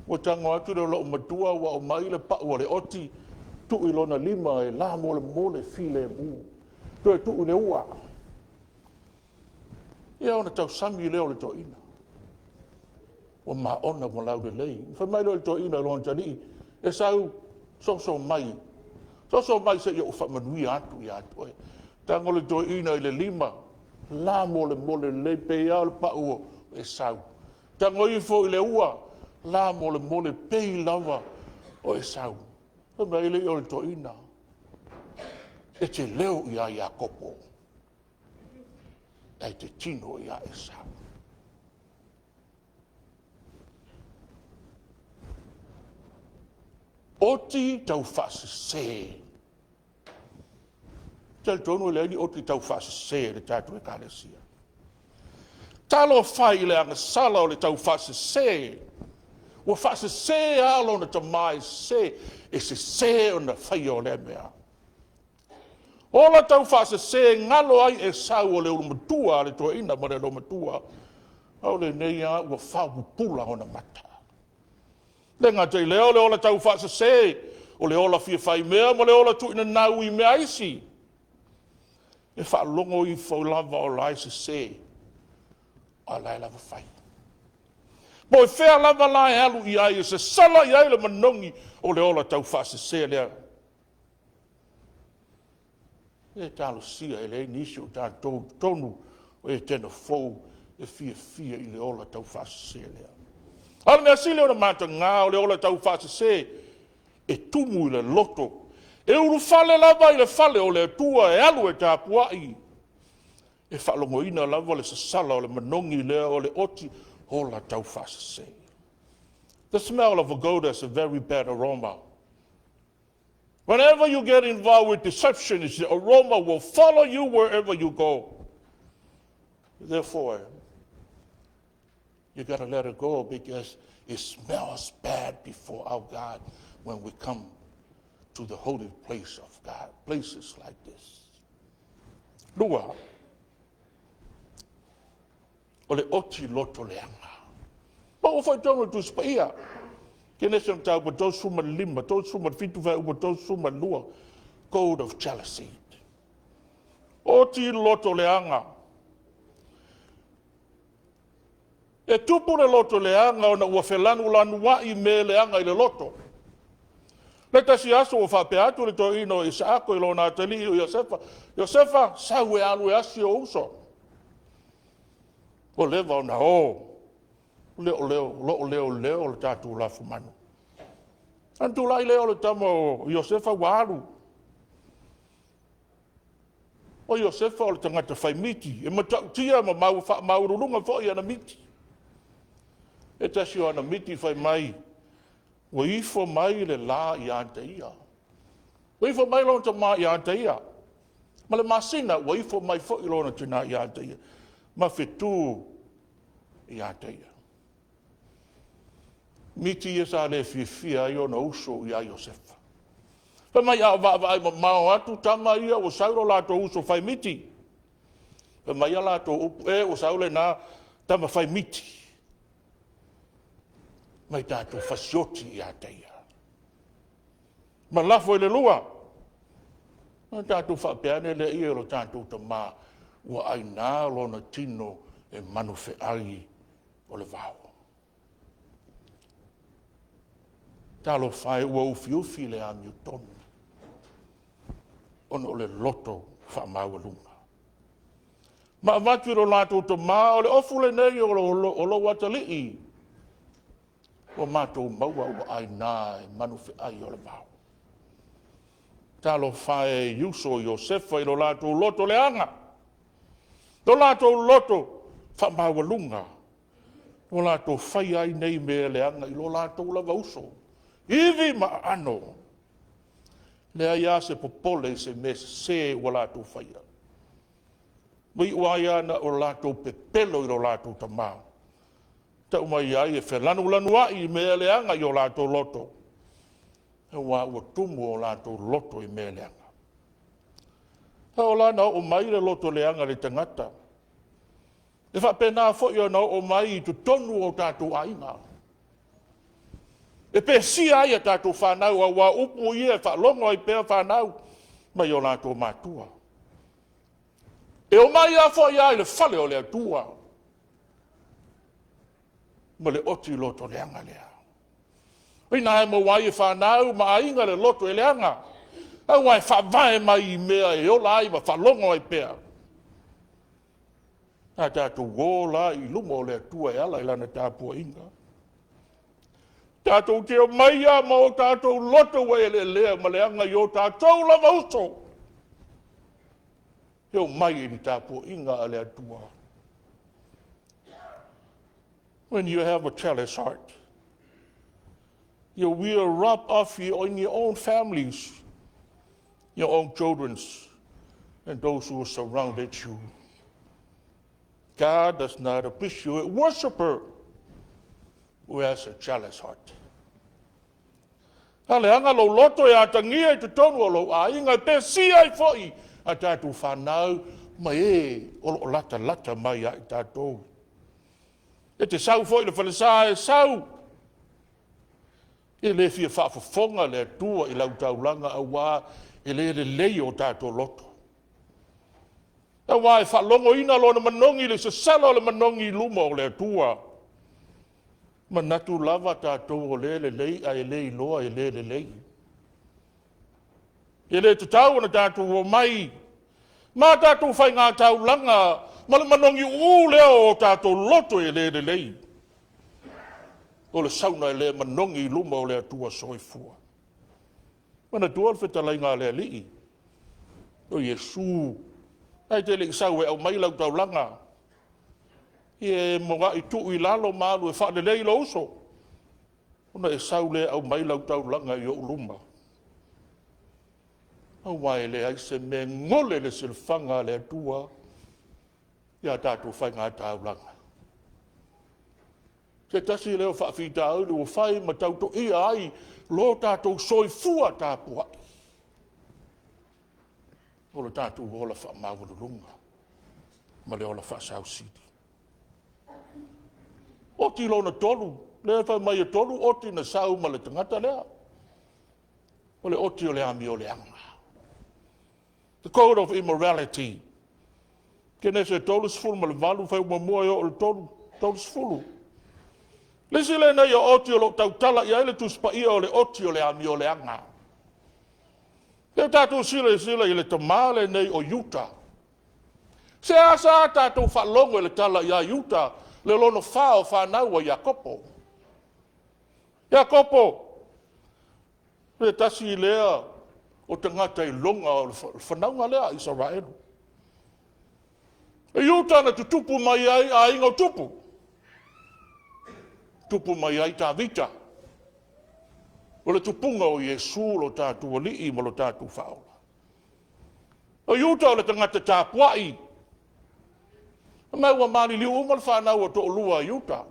Speaker 2: Wa tango atu le lo matua wa o mai le pa o le oti. Tu ilona lima e la mole mole file mu. Tu le ua. Ia ona tau sami leo le toina. O ma ona mo lau de lei. Fa mai le toina lo tani e sau so mai. So mai se yo fa manui atu ia atu. Tango le toina le lima la mole le pe al pa o e sau. Tango i fo le ua la mole pe lava o e sau. Fa mai le toina. E te leo ia kopo. Ai te tino ia e sau. Oti tau fase se. Tel tono le ni oti tau fase se le tatu e kalesia. Talo fai le anga sala o le tau fase se. Wa fase se alo na tamai se. E se o na fai o le mea. Ola tau fase se ngalo ai e sau o le urumatua le toa ina ma le urumatua. Au le neia ua whau pula o na mata. Le ngā te leo le ola tau fase se. O le ola fia fai mea ma le ola tu ina nau I mea isi. E wha longo I fau lava o la isi se. A lai lava fai. Mo e whea lava lai alu I ai se sala I ai le manongi o le ola tau fase se lea. E talo sia e le nisi o tā tonu o e tena fou e fia I le ola tau fase se lea. Ala mea sile o na mata ngā o le ola tau fase se e tumu I le loto. E uru fale lava I le fale o le tua e alu e tā puai. E whalongo ina lava le sasala o le manongi lea o le oti ola tau fase se. The smell of a goat has a very bad aroma. Whenever you get involved with deception, the aroma will follow you wherever you go. Therefore, you got to let it go because it smells bad before our God when we come to the holy place of God, places like this. Lua, o le oti loto leanga. Ma o fai tono tu spaia. Kene sem tau pa tau suma lima, tau suma fitu vai upa tau suma lua. Code of jealousy. Oti loto leanga. E tupu le loto leanga o na ua whelanu lanu wai me leanga I le loto. Le tasi aso o whape atu le to ino I saako I lona atali o Iosefa. Iosefa, sau e alu e asi o uso. O lewa o na o. Leo le tatu la fumanu. Antu lai leo le tamo Iosefa waru. O Iosefa o le tangata fai miti. E matau tia ma maurulunga fo I ana miti. E tasi o ana miti fai mai. Wa ifo mai le la I ante ia. Wa ifo mai lona tama I ante ia. Ma le masina wa ifo mai fo I lona tina I ante ia. Ma fetu I ante ia. Miti e sa le fia I ona uso I a Iosefa. Pa mai a va mao atu tama ia o sauro lato uso fai miti. Pa mai a lato o saule na tama fai miti. Mai tato fasioti I a teia. Ma lafo I le lua. Ma tato fa peane le ia lo tato tama ua aina lona tino e manu fe ai o le vau. Talo fai ua ufi le amiu tonu. Ono le loto fa maua Ma avatu lo lato to ma o le ofu le nei o lo watalii. O matou maua ua aina e manu fe ai o le vau. Talo fai yuso Iosefa I lo lato loto le anga. Lo lato loto fa maua lunga. Lo lato fai ai nei me le anga I lo lato lava uso. Iwi ma ano. Lea ia se popole se me se o lātou whaia. Mai uaia na o lātou pepelo i o lātou tamau. Tau mai ai e whelanu lanua i mea leanga i o lātou loto. E wā ua tumu o lātou loto i mea leanga. Hau lana o mai le loto leanga le tangata. E whapena fo i ana o mai i tu tonu o tātou ainga. E pe si ai a tātou whanau a wā upu i e whalongo i pēr whanau mai o lātou mātua. E o mai a fo i ai le whale o le atua. Ma le oti loto leanga lea. Ina e mo wai e whanau ma ainga le loto e leanga. Au wai whavae mai i mea e ola ai ma whalongo i pēr. A tātou gōla i lumo le atua e ala i lana tāpua inga. Tātou te o maia ma o tātou loto wai le lea ma leanga i o tātou lava uso. E o mai ni tāpua inga a le atua. When you have a chalice heart, you will rub off on your own families, your own children's, and those who surrounded you. God does not appreciate a worshiper who has a jealous heart. Haleanga lo loto e atangia i te tonu o lo a inga te si ai foi a tātou whanau mai e o lo lata mai a i tātou. E te sau foi le whalesa e sau. E le fia whaafafonga le atua i lau taulanga a wā e le lei o tātou loto. E wā e whalongo ina lo na manongi le se salo le manongi luma o le atua. Manatu lava tātou o le lei a e lei loa e le lei. E le tutau na tātou o mai. Ma tātou whai ngā taulanga ma le manongi u leo o tātou loto e le lei. O le sauna e le manongi luma o le atua soifua. Mana tua whetalai ngā le alii. O Yesu. Ai te le sau e au mai lau taulanga. E monga i tu i lalo malu e whaade lei lo uso. Ona e sau le au mai lau taulanga i o uluma. Au mai le ai se me ngole le silfanga le atua. Ia tātou whai ngā taulanga. Se tasi leo whaafita au o whai ma tauto ia ai lo tātou soifua tāpua. O le tātou ola wha mawururunga. Ma le ola wha sausidi. Oti lo na tolu. Le whai mai e tolu. Oti na sau ma le tangata lea. O le oti o le ami o le anga. The code of immorality. Kene se tolu sfulu ma le valu whai mamua o le tolu sfulu. Lesi le nei o oti o lo tautala i aile tuspa ia o le oti o le ami o le anga. Keu tātou sila i le tamale nei o Utah. Se asa tātou whalongo i le tala i a Utah, le lono whao whanau a Iakopo. Iakopo, le tasi i lea o tangata i longa o le whanaunga lea Israel. E Utah na tutupu mai ai a ingo tupu. Tupu mai ai tā vita. O le tupunga o Yesu lo tātou alii ma lo tātou whaola. O Utah o le tangata tāpuai. Mai ua mali liu umal whanau o to lua Utah.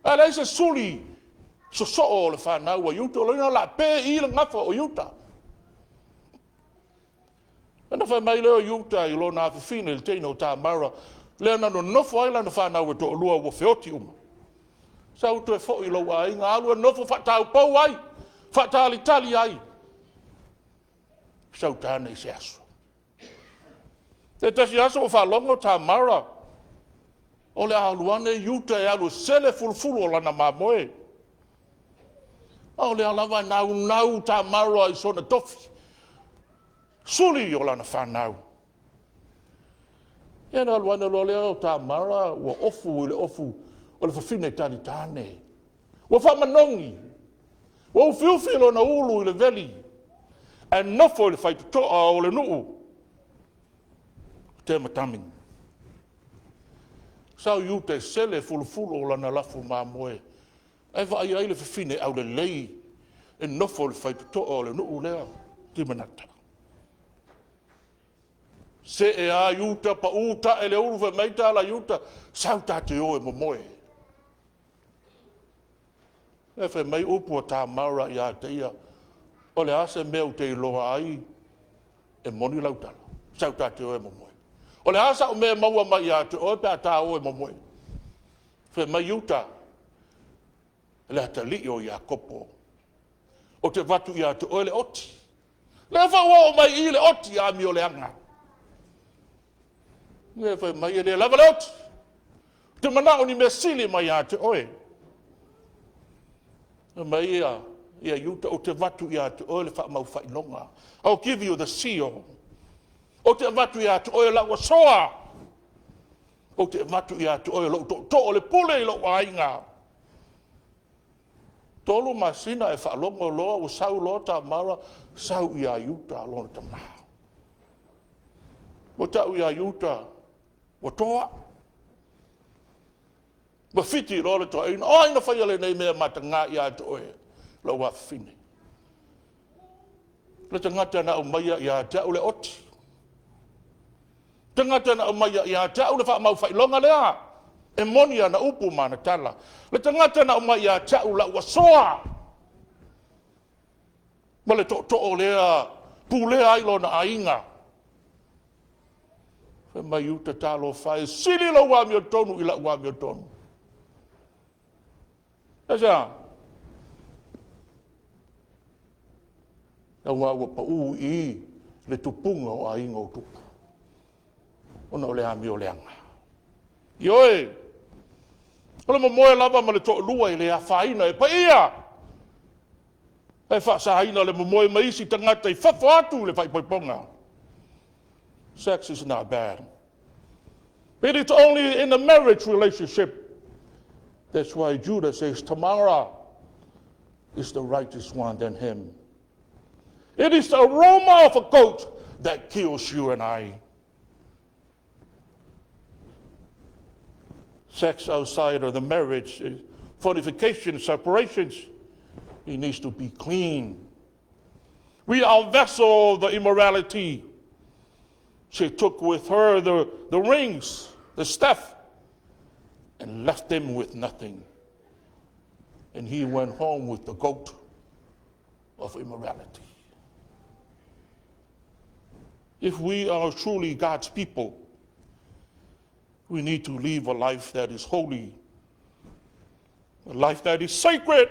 Speaker 2: A lei se suli so o le whanau o Utah. O leina la pē i le ngafa o Utah. Ana whai mai leo Utah i lo nā whiwhine le teina o tā mara. Lea nano nofo aila na whanau o to lua o whioti uma. Sau tu e fo i lau ai, ngā alua nofo whatau pau ai, whatali tali ai. Sau tāna i se aso. Te tasi aso o whalongo tā mara, o le aluane Utah e alu sele fulfulu o lana mamoe. O le alawa nau tā mara i sona tofi. Suli o lana whanau. E na aluane lo leo tā mara, ua ofu i le ofu, o le whawhine tani tāne. Ua whamanongi. Ua uwhiuwhilo na ulu i le veli. E nofo i le whaitutoa o le nuu. Te matami. Sau iu te sele fulufulu o lana lafu mamoe. Ai wha ai le whiwhine au le lei. E nofo le whaituto o le nuu lea. Ti manata. Se e a iuta pa uta e le uruwe meita la iuta. Sau ta te oe mo moe. E whai mai upu a tā maura i a te ia. O le ase meu te iloa ai. E moni lautala. Sau ta te oe mo moe. O le asa o mea maua mai a te oe pēr tā oe mo moe. Whai mai iuta. Le ata li o i a kopo. O te watu i a te oe le oti. Le whaua o mai i le oti a mi o le anga. Nge whai mai e le lava le oti. Te manao ni me sili mai a te oe. Mai ia iuta o te watu i a te oe le wha mau whai longa. I'll give you the seal. O te watu i a te oe lau soa. O te watu i a te oe lau to o le pule i lau ainga. Tolu masina e wha longo loa o sau loa ta mara sau i a iuta alona ta maha. O tau i a iuta o toa. Ma fiti loa le toa ina. O ina whaiale nei mea mata ngā i a te oe. Lau a whine. Le tangata na umaia i a te au le oti. Tangata na umaia i a te au le wha mau whai longa lea. E moni ana upu mana tala. Le tangata na umaia i a te au la ua soa. Ma le to lea. Pulea ailo na ainga. Whe mai uta talo whai. Sili la ua mio tonu i la ua mio tonu. Esa. Na ua pa i le tupunga o ainga o tupu. Ona o le ami o le anga. Ioe. Ole mo moe lava ma le to lua i le a whaina e pa ia. E wha sa haina le mo moe maisi tangata i whafo atu le whaipoiponga. Sex is not bad. But it's only in a marriage relationship. That's why Judah says, Tamara is the righteous one than him. It is the aroma of a goat that kills you and I. Sex outside of the marriage, fornication, separations, it needs to be clean. We are vessel of the immorality. She took with her the rings, the staff, and left him with nothing. And he went home with the goat of immorality. If we are truly God's people, we need to live a life that is holy, a life that is sacred.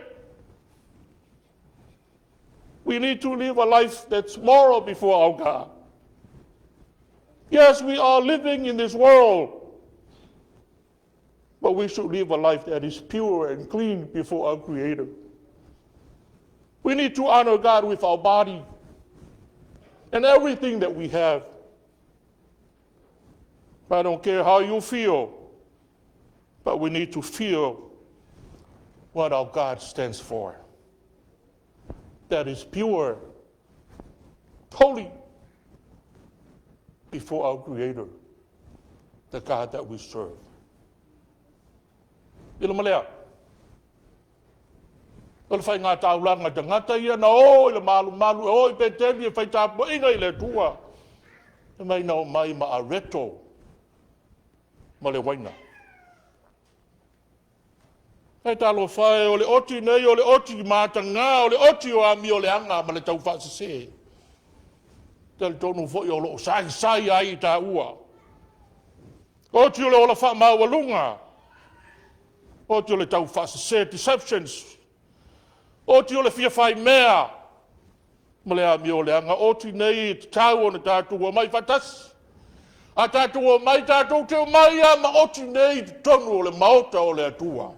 Speaker 2: We need to live a life that's moral before our God. Yes, we are living in this world, but we should live a life that is pure and clean before our Creator. We need to honor God with our body and everything that we have. I don't care how you feel, but we need to feel what our God stands for. That is pure, holy, before our Creator, the God that we serve. Ilo malea. Ilo whai ngā taulanga te ngata ia na o ilo malu, o i peteni e whai tāpua inga i le tua. E mai nao mai ma a reto. Ma le waina. Hei talo whae o le oti nei, o le oti māta ngā, o le oti o ami o le anga ma le tau whaasese. Tali tonu fo i o lo sai ai tā ua. Oti o le ola wha mawalunga. Oti o le tau whaasese, deceptions. Oti o le fia whai mea. Ma le ami o le anga. Oti nei te tau o na tātua mai whatas. A tātua mai tātou te mai a ma oti nei te tonu o le maota o le atua.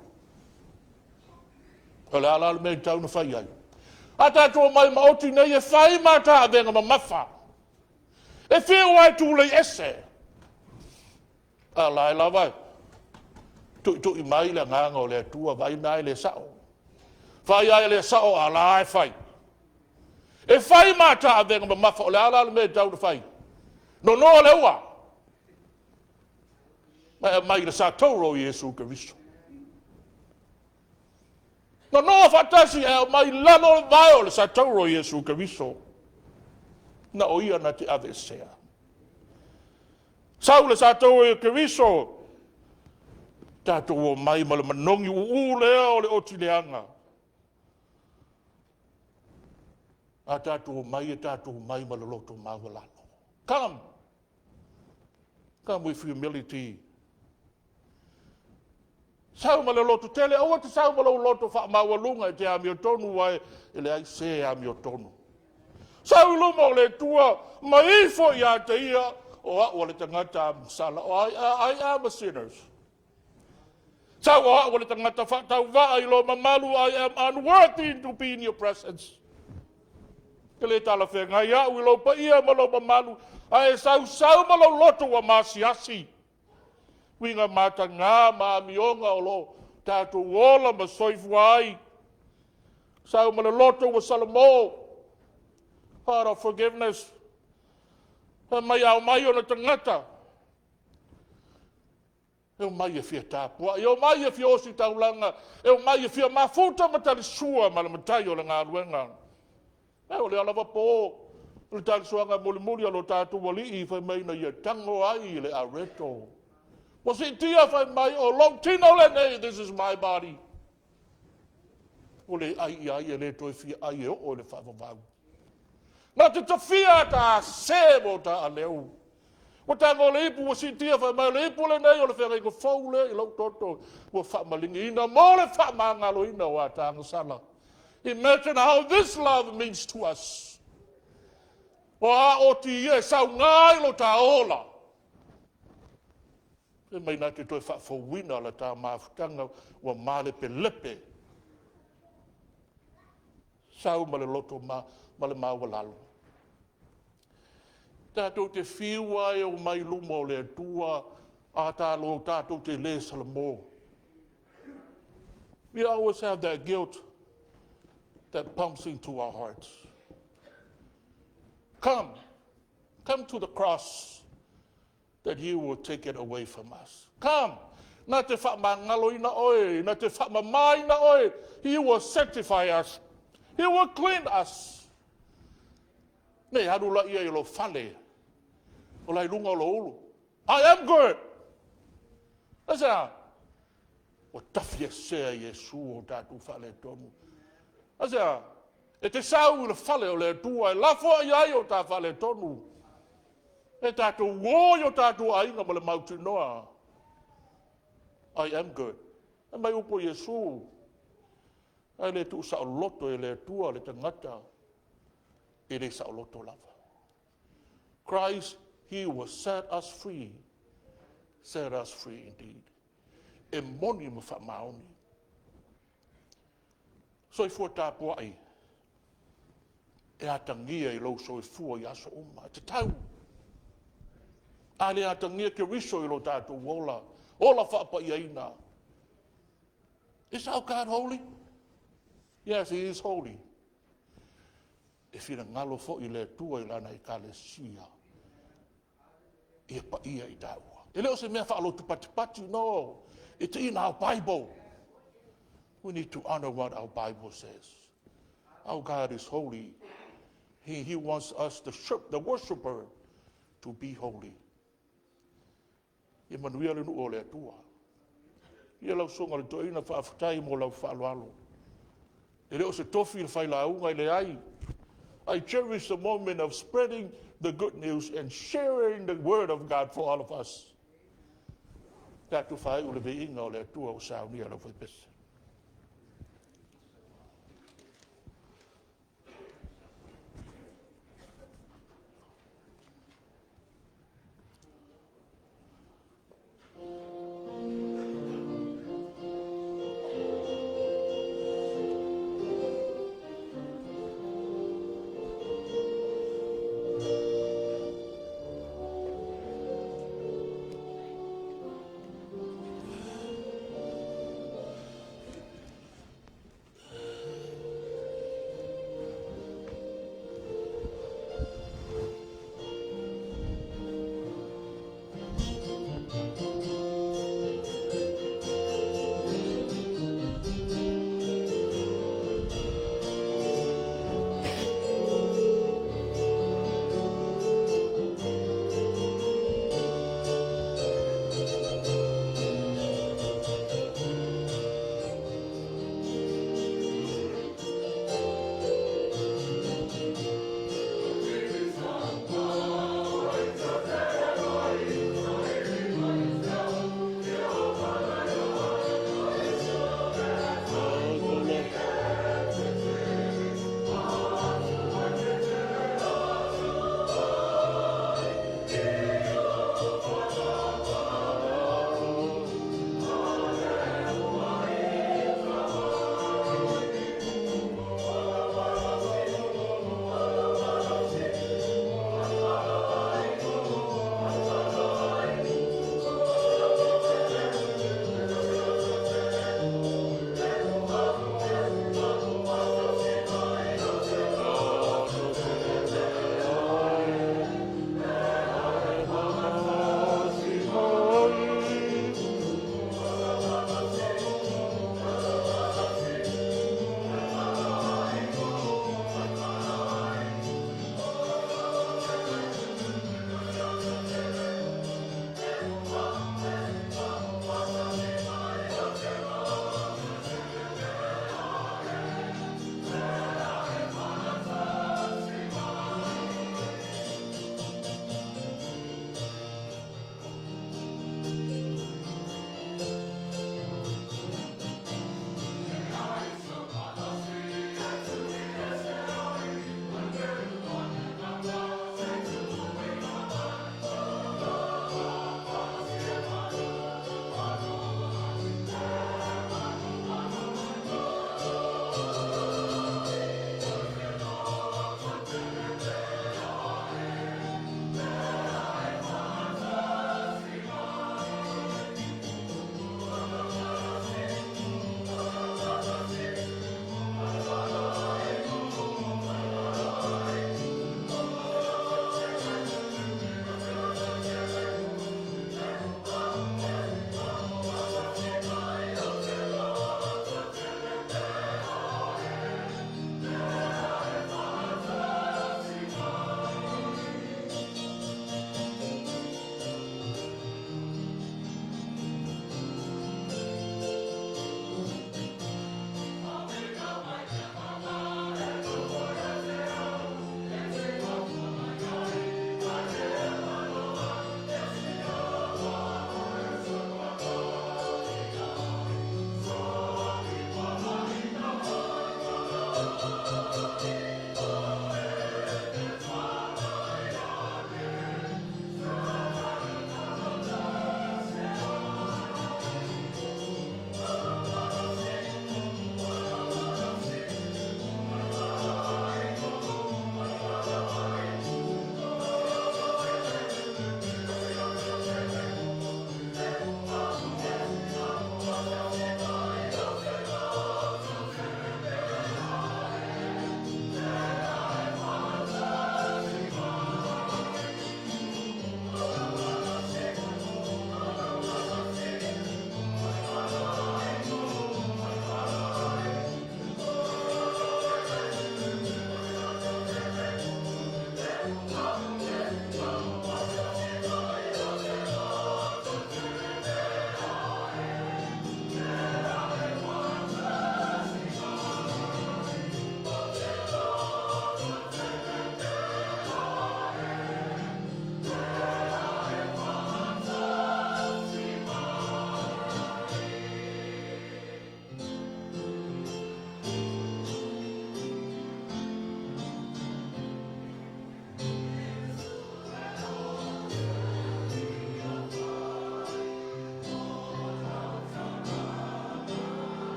Speaker 2: O le ala me tau na whai ai. A tātua mai ma oti nei e whai mata a venga ma mawha. E whio ai tū lei ese. A lai lawai. Tu i mai le nganga o le atua vai nai le sao. Whai ai le sao a lai whai. E whai mata a venga ma mawha o le ala me tau na whai. No le ua. Mai le sa tauro Iesu Keriso. No whatasi e mai lalo vai o le sa tauro Iesu Keriso. Na o ia na te ave sea. Sau le sa tauro Keriso. Tātou o mai ma le manongi u lea o le oti leanga. A tātou o mai e tātou mai ma le loto mawalano. Come. Come with humility. Sau ma le loto tele, awa te sau ma le loto wha mawalunga e te ami o tonu wai, e le ai se ami o tonu. Sau luma o le tua, ma ifo i a te ia, o le tangata sala, I am a sinners. Sau o le tangata whatau waa i lo mamalu, I am unworthy to be in your presence. Ke le tala whenga ia, ui lo pa ia ma lo mamalu, ai sau ma lo loto wa masiasi. Winga mata ngā mionga o lo tātou wola ma soifu ai. Sau ma le loto wa salamo. Heart of forgiveness. Mai au mai o na tangata. Eo mai e fia tāpua. Eo mai e fia osi taulanga. Eo mai e fia mafuta matali sua ma le matai o le ngā ruenga. Eo le alawa po. Le tali suanga muli alo tātou wali i whai mai na ia tango ai le areto. Was it tia whai mai o long tino le nei, this is my body. O le ai e le toi fia ai e o le whawawau. Nā te tawhia tā sebo tā aleu. O tā ngō le ipu was it tia whai mai le ipu le nei o le whengai ko whau le i lau toto. Wa whamalingi ina mō le whamangalo ina o a tā ngasala. Imagine how this love means to us. O a o ti e sau ngai lo tā ola. E mai nā te toi whawhawina la tā mawhutanga wa male pe lepe. Sau ma le loto ma le mawalalo. Tātou te whiua e o mai luma o le atua, a tālo tātou te le salamo. We always have that guilt that pumps into our hearts. Come to the cross that he will take it away from us. Come. Nā te whamangalo ina oe, nā te whamamai ina oe. He will sanctify us. He will clean us. Nei harula ia i lo whale. O lai runga o lo ulu. I am good. Asa, o tawhia sea Iesu o tātou whale tonu. Asa, e te sau i le whale o le tua, e lafo ai ai o tā whale tonu. E tātou woi o tātou ainga ma le mautu noa. I am good. E mai upo Iesu. Ai le tu sa loto e le tua le tangata. E le sa loto lava. Christ, he will set us free. Set us free indeed. E moni ma wha maoni. So i fua tāpua ai. E atangia i lau so i fua i aso uma. Te tau. Ale atangia ke riso i lo tātou wola. Ola whapa i aina. Is our God holy? Yes, he is holy. E whina ngalo fo i le tua i lana i kalesia. E pa ia i tāua. E leo se mea whaalo tupatipati, no. It's in our Bible. We need to honor what our Bible says. Our God is holy. He wants us, the worshiper, to be holy. E manuia le nu o le atua. Ia lau songa le toina whaafutai mo lau whaaloalo. E leo se tofi le whailaunga i le ai. I cherish the moment of spreading the good news and sharing the word of God for all of us. Tātou whai ule ve inga o le atua o saunia lau whaipesa.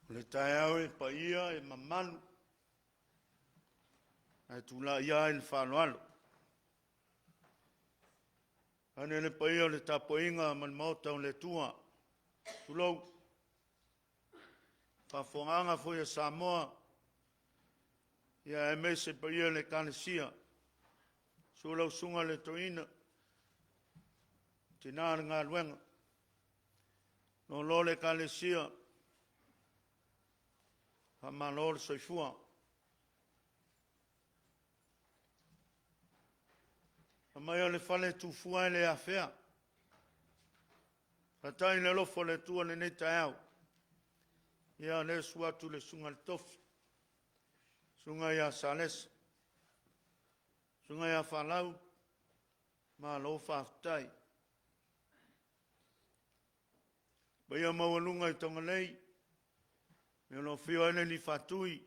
Speaker 4: Le tae e pa ia e mamanu. E tula ia e le whanoalo. Ane le pa ia le tapoinga man mauta o le tua. Tulou. Whawhonganga fwoi a Samoa. Ia e mese pa ia le kanesia. Sulau sunga le toina. Tinara ngā luenga. No lo le kanesia. Hamalo le soifua. Amaya le fale tu fua le afea. Patai le lofo le tua le nei taeau. Ia le suatu le sunga le tofi. Sunga ia Salesa. Sunga ia Faalau. Ma lo whaftai. Baia mawalunga I tonga lei. Me lo fio ene li fatui.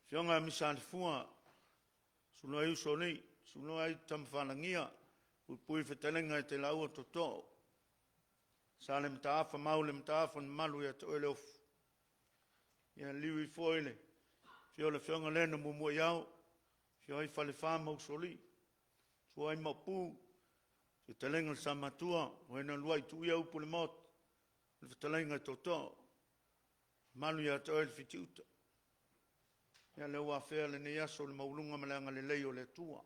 Speaker 4: Fionga misani fua. Suno ai usoni. Suno ai tamwhanangia. Upui whetelenga te lau o toto. Sale mtaafa maule mtaafa malu ya te oele ofu. Ia liwi foile. Fio le fionga lena mumu yao. Fio ai fale whama usoli. Fio ai mapu. Te telenga sa matua. Wena luai tu ia upu le mot. Le telenga toto. Malu ya te oele fitiuta. Ia le wafea le neaso le maulunga malanga le leio le tua.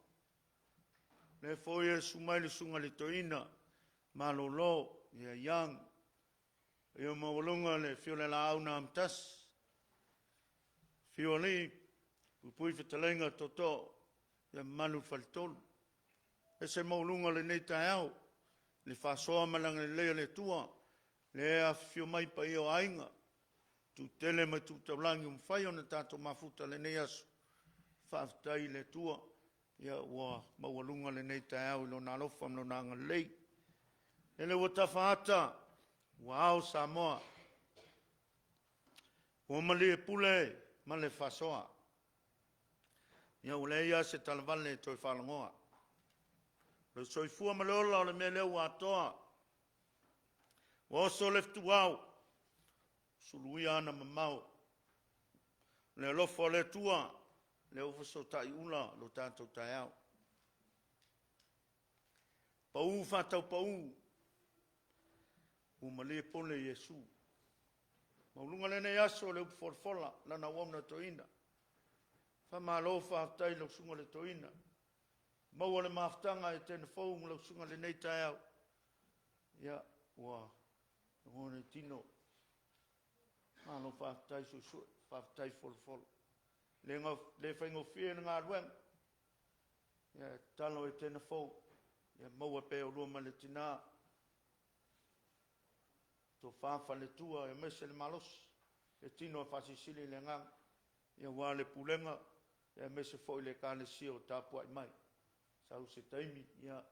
Speaker 4: Le foie sumai le sunga le toina. Malo lo. Ia yang. Ia maulunga le fio le la au na amtas. Fio li. Upui fitalenga toto. Ia manu faltolu. Ese maulunga le nei taeau. Le fasoa malanga le leio le tua. Le a fio mai pa io ainga. Tu tele ma tu taulangi umwhai o na tato mafuta le nei asu. Whaftai le tua. Ia ua mawalunga le nei taeau ilo na lofa mno na ngalei. Ele ua tawhaata. Wow, Samoa. Ua mali e pule ma le whasoa. Ia ule ia se talavale toi whalangoa. Le soifua ma le ola o le mea leo atoa. Ua oso leftu au. Suluia ana mamau. Le lofo le tua. Le ufaso tai ula lo tātou tai au. Pau whatau pau. Umalie pole Yesu. Maulunga le nei aso le uforfola. Lana wamna toina. Whamalo whaftai lo sunga le toina. Maua le maftanga e tena fau lo sunga le nei tai au. Ia ua. Ngone tino. Malo whaftai susu. Whaftai folfol. Le whaingo whia na ngā rueng. Ia talo e tena fau. Ia maua pe o rua le tina. To whawha le tua e mese le malos. E tino e whasisili le ngang. Ia wā le pulenga. Ia mese fau le kāle si o tāpua I mai. Sau se taimi. Ia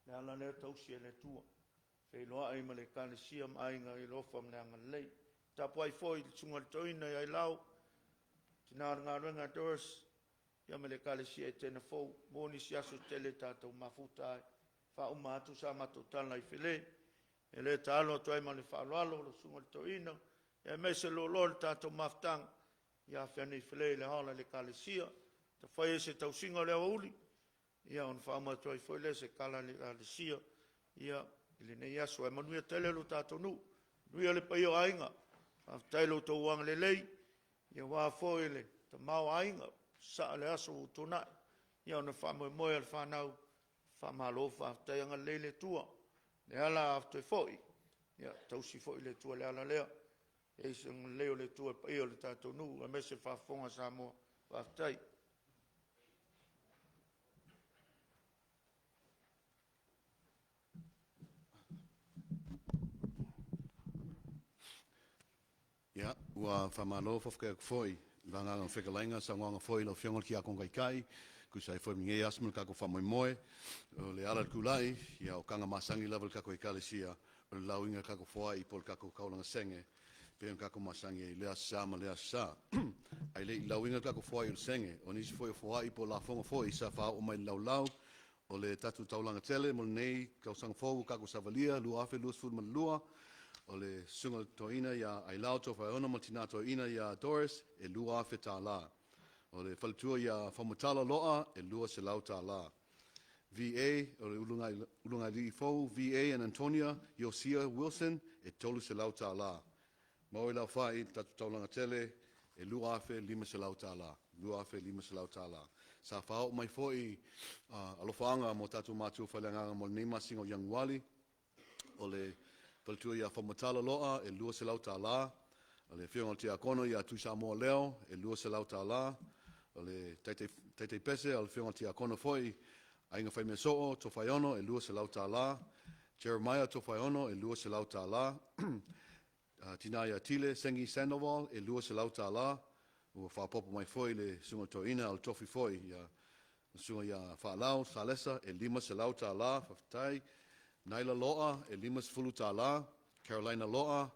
Speaker 4: le ala lea tausi e le tua. Whai loa ai ma le kāle si am ainga I lofa mle anga lei. Tāpua I fau I tsunga le toina I Ailao. Tinara ngā ruenga Doris. Ia ma le kāle si e tena fau. Mōni si aso tele tātou mafuta ai. Wha uma atu sa matutala I while. E le tālo atu ai ma le whaaloalo. Lo sunga le toina. Ia mese lo lo le tātou maftang. Ia whiane I while le hala le kāle sia. Ta whai e se tausinga le awauli. Ia on whaama atu ai whaile se kala le kāle sia. Ia ile nei aso e manuia tele lo tātou nu. Nuia le paio ainga. Whaftai lo tau wang le lei. Ia wā fōile, ta mau ainga, sa le aso o tonai. Ia ona whamoe moe al whanau, whamalo whaftai anga leile tua. Le ala aftoi fōi. Ia tausi fōi le tua le ala lea. E isang leo le tua pa io le tātou nu, a mese whafonga sa moa whaftai.
Speaker 1: Ia, ua whamalo whafkea kwhoi. Vanga ngā whekalainga sa ngā whoi lo whiongol ki a kongai kai. Kusai whoi minge asmul kako whamoe moe. O le ala kulai, ia o kanga masangi level kako I kalesia. O le lauinga kako whai I pol kako kaulanga senge. Peon kako masangi I lea sa ma lea sa. Ai le lauinga kako whai o senge. O nisi whoi o whai I pol la whonga whoi sa wha o mai lau. O le tatu taulanga tele, mo nei kausanga whou kako savalia, lua afe luas furu ma lua. o le sunga toina ia Ailao Tofaeono mo tina toina ia Doris e lua afe tā la. O le whalitua ia whamutala loa e lua se lau tā la. VA, o le ulunga li fau, VA and Antonia, Yosia Wilson e tolu se lau tā la. Maui lau whai tatu taulanga tele e lua afe lima se lau tā la. Lua afe lima se lau tā la. Sa whao mai foi alofaanga mo tatu mātua whaleanganga mo neima singo Young Wali. O le whalitua ia whamatala loa e lua se lau tā la. O le whionga tia kono ia tuisa moa leo e lua se lau tā la. O le teitei pese o le whionga tia kono foi ainga whaimea soo Tofaeono e lua se lau tā la. Jeremiah Tofaeono e lua se lau tā la. Tina ia Tile Sengi Sandoval e lua se lau tā la. Ua whapopo mai foi le sunga toina al tofi foi ia sunga ia Faalau, Salesa e lima se lau tā la, whaftai. Naila Loa e lima se fulu tā la. Carolina Loa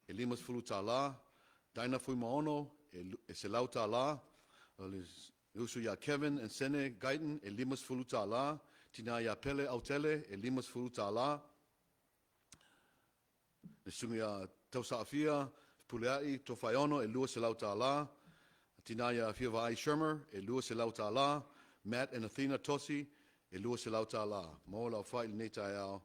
Speaker 1: e lima se fulu tā la. Daina Fuimaono e se lau tā la. Usu ia Kevin and Sene Gaiten e lima se fulu tā la. Tina ia Pele Autele e lima se fulu tā la. Le sunga ia Tausaafia, Puleai, Tofaeono e lua se lau tā la. Tina ia Fiawai Shermer e lua se lau tā la. Matt and Athena Tosi e lua se lau tā la. Mo lau whai nei tai au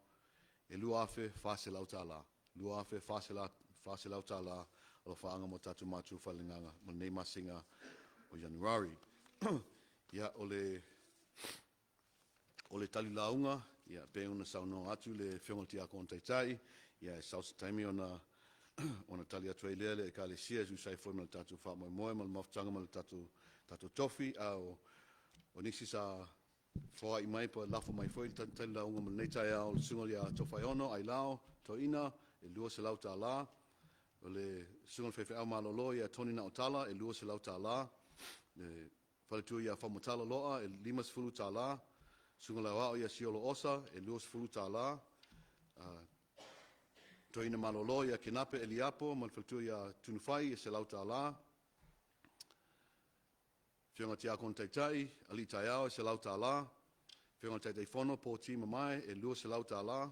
Speaker 1: e lua afe wha se lau tā la. Lua afe wha se lau tā la. Alo whaanga mo tatu mātu whalinganga mo nei masinga o Januari. Ia o le tali launga, ia pe una sauno atu le whiongatia kon taitai. Ia e sausa taimi ona tali atu e lele e ka le sia zu sai foi mal tatu wha moi moe mal maftanga mal tatu tofi au o nisi sa whoa i mai pa lafo mai foi tali launga mal neitai au sunga lia Tofaeono, Ailao, Toina e lua se lau tā la. O le sunga whewhi au malolo ia Tony na otala e lua se lau tā la. Le whalitua ia whamutala loa e lima se fulu tā la. Sunga lau au ia Siolo Osa e lua se fulu tā la. Toina malolo ia Kenape Eliapo, mal whalitua ia Tunufai e se lau tā la. Whionga tia kon taitai, Ali Taiao e se lau tā la. Whionga taitai whono, po tima mai e lua se lau tā la.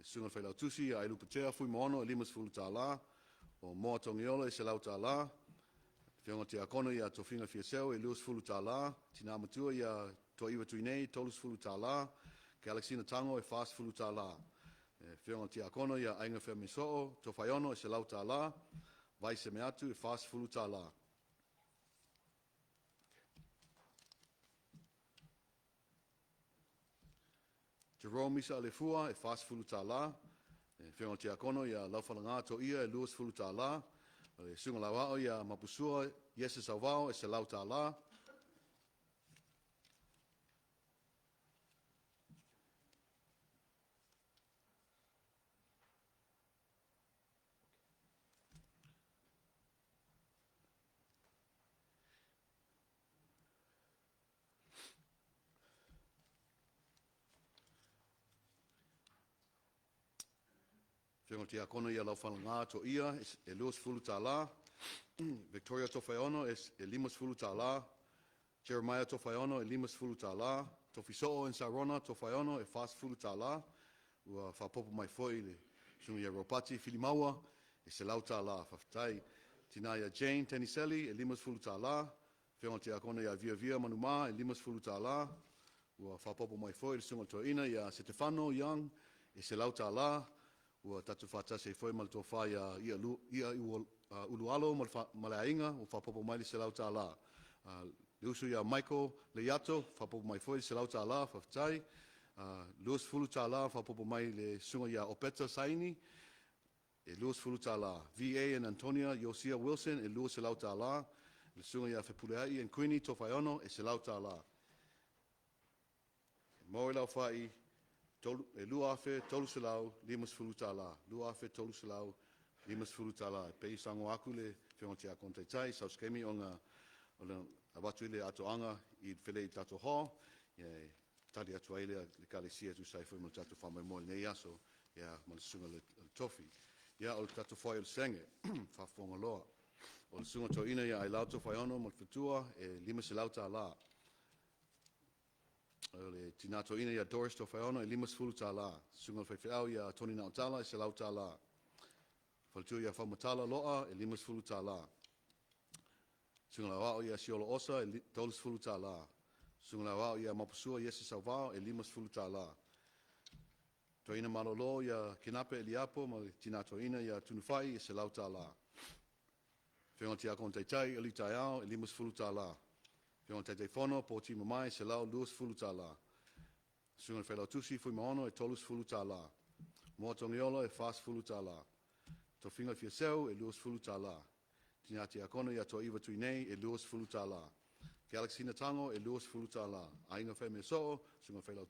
Speaker 1: Sunga whailau tusi, a Ilupatea, Fuimaono e lima se fulu tā la. O Moa Tongiola e se lau tā la. Whionga tia kono ia Tofinga Fiaseo e lua se fulu tā la. Tina Matua ia Toiwa Tuinei, tolu se fulu tā la. Ke Alexina Tango e wha se fulu tā la. Whionga tia kono ia Ainga Whamisoo, Tofaeono e se lau tā la. Vai se meatu e wha se fulu tā la. Jerome Misa Alefua e wha se fulu tā la. Whionga tia kono ia Laufalanga to ia e lua se fulu tā la. Sunga lawao ia Mapusua, Yese Sauvao e se lau tā la. Whionga tia kono ia Laufalanga to ia e lua se fulu tā la. Victoria Tofaeono e lima se fulu tā la. Jeremiah Tofaeono e lima se fulu tā la. Tofisoo en Sarona Tofaeono e wha se fulu tā la. Ua whapopo mai foi le sunga ia Ropati Filimaua e se lau tā la. Whaftai tina ia Jane Teniseli e lima se fulu tā la. Whionga tia kono ia Via Manuma e lima se fulu tā la. Ua whapopo mai foi le sunga toina ia Stefano Young e se lau tā la. Ua tatu whatase foi mal tō whai ia ulualo mal ainga o whapopo mai se lau tā la. Le usu ia Michael Leato, whapopo mai foi se lau tā la, whaftai. Luas fulu tā la, whapopo mai le sunga ia Opeta Saini, e luas fulu tā la. VA and Antonia, Yosia Wilson, e luas se lau tā la. Le sunga ia Whepuleai and Queenie Tofaeono, e se lau tā la. Moe lau whai, e lua afe tolu se lau, lima se fulu tā la. Lua afe tolu se lau, lima se fulu tā la. Pei sango aku le whionga tia kontaitai, sau skemi o ngā awatu ile atoanga i whele i tato ho. Tali atu aile le kale sia tu sai foi mo tatu whamai mo nei aso. Ia malisunga le tofi. Ia o tatu whai o senge, whawhonga loa. O le sunga to ina ia Ailao Tofaeono mo whatua e lima se lau tā la. Le tinato ina ia Doris Tofaeono e lima se fulu tā la. Sunga whaiwhiau ia Tony Naotala e se lau tā la. Faltu ia whamatala loa e 50 tala. Sunga wao ia siolo osa e 30 tala. Sunga wao ia mapusua ia se sauvao e 50 tala. Toina malolo ia kinape eliapo ma tina toina ia tunufai e se lau tala. Whionga tia kon taitai ali taiao e 50 tala. Whionga taitai fono po ti mamai se lau 20 tala. Sunga whalau tusi fui maono e 30 tala. Moa tongiola e 40 tala. To finga fia seu e 20 tala. Tina tia kono ia to iwa tuinei e 20 tala. Galaxy na tango e 20 tala. Ainga whai me soo, sunga whalau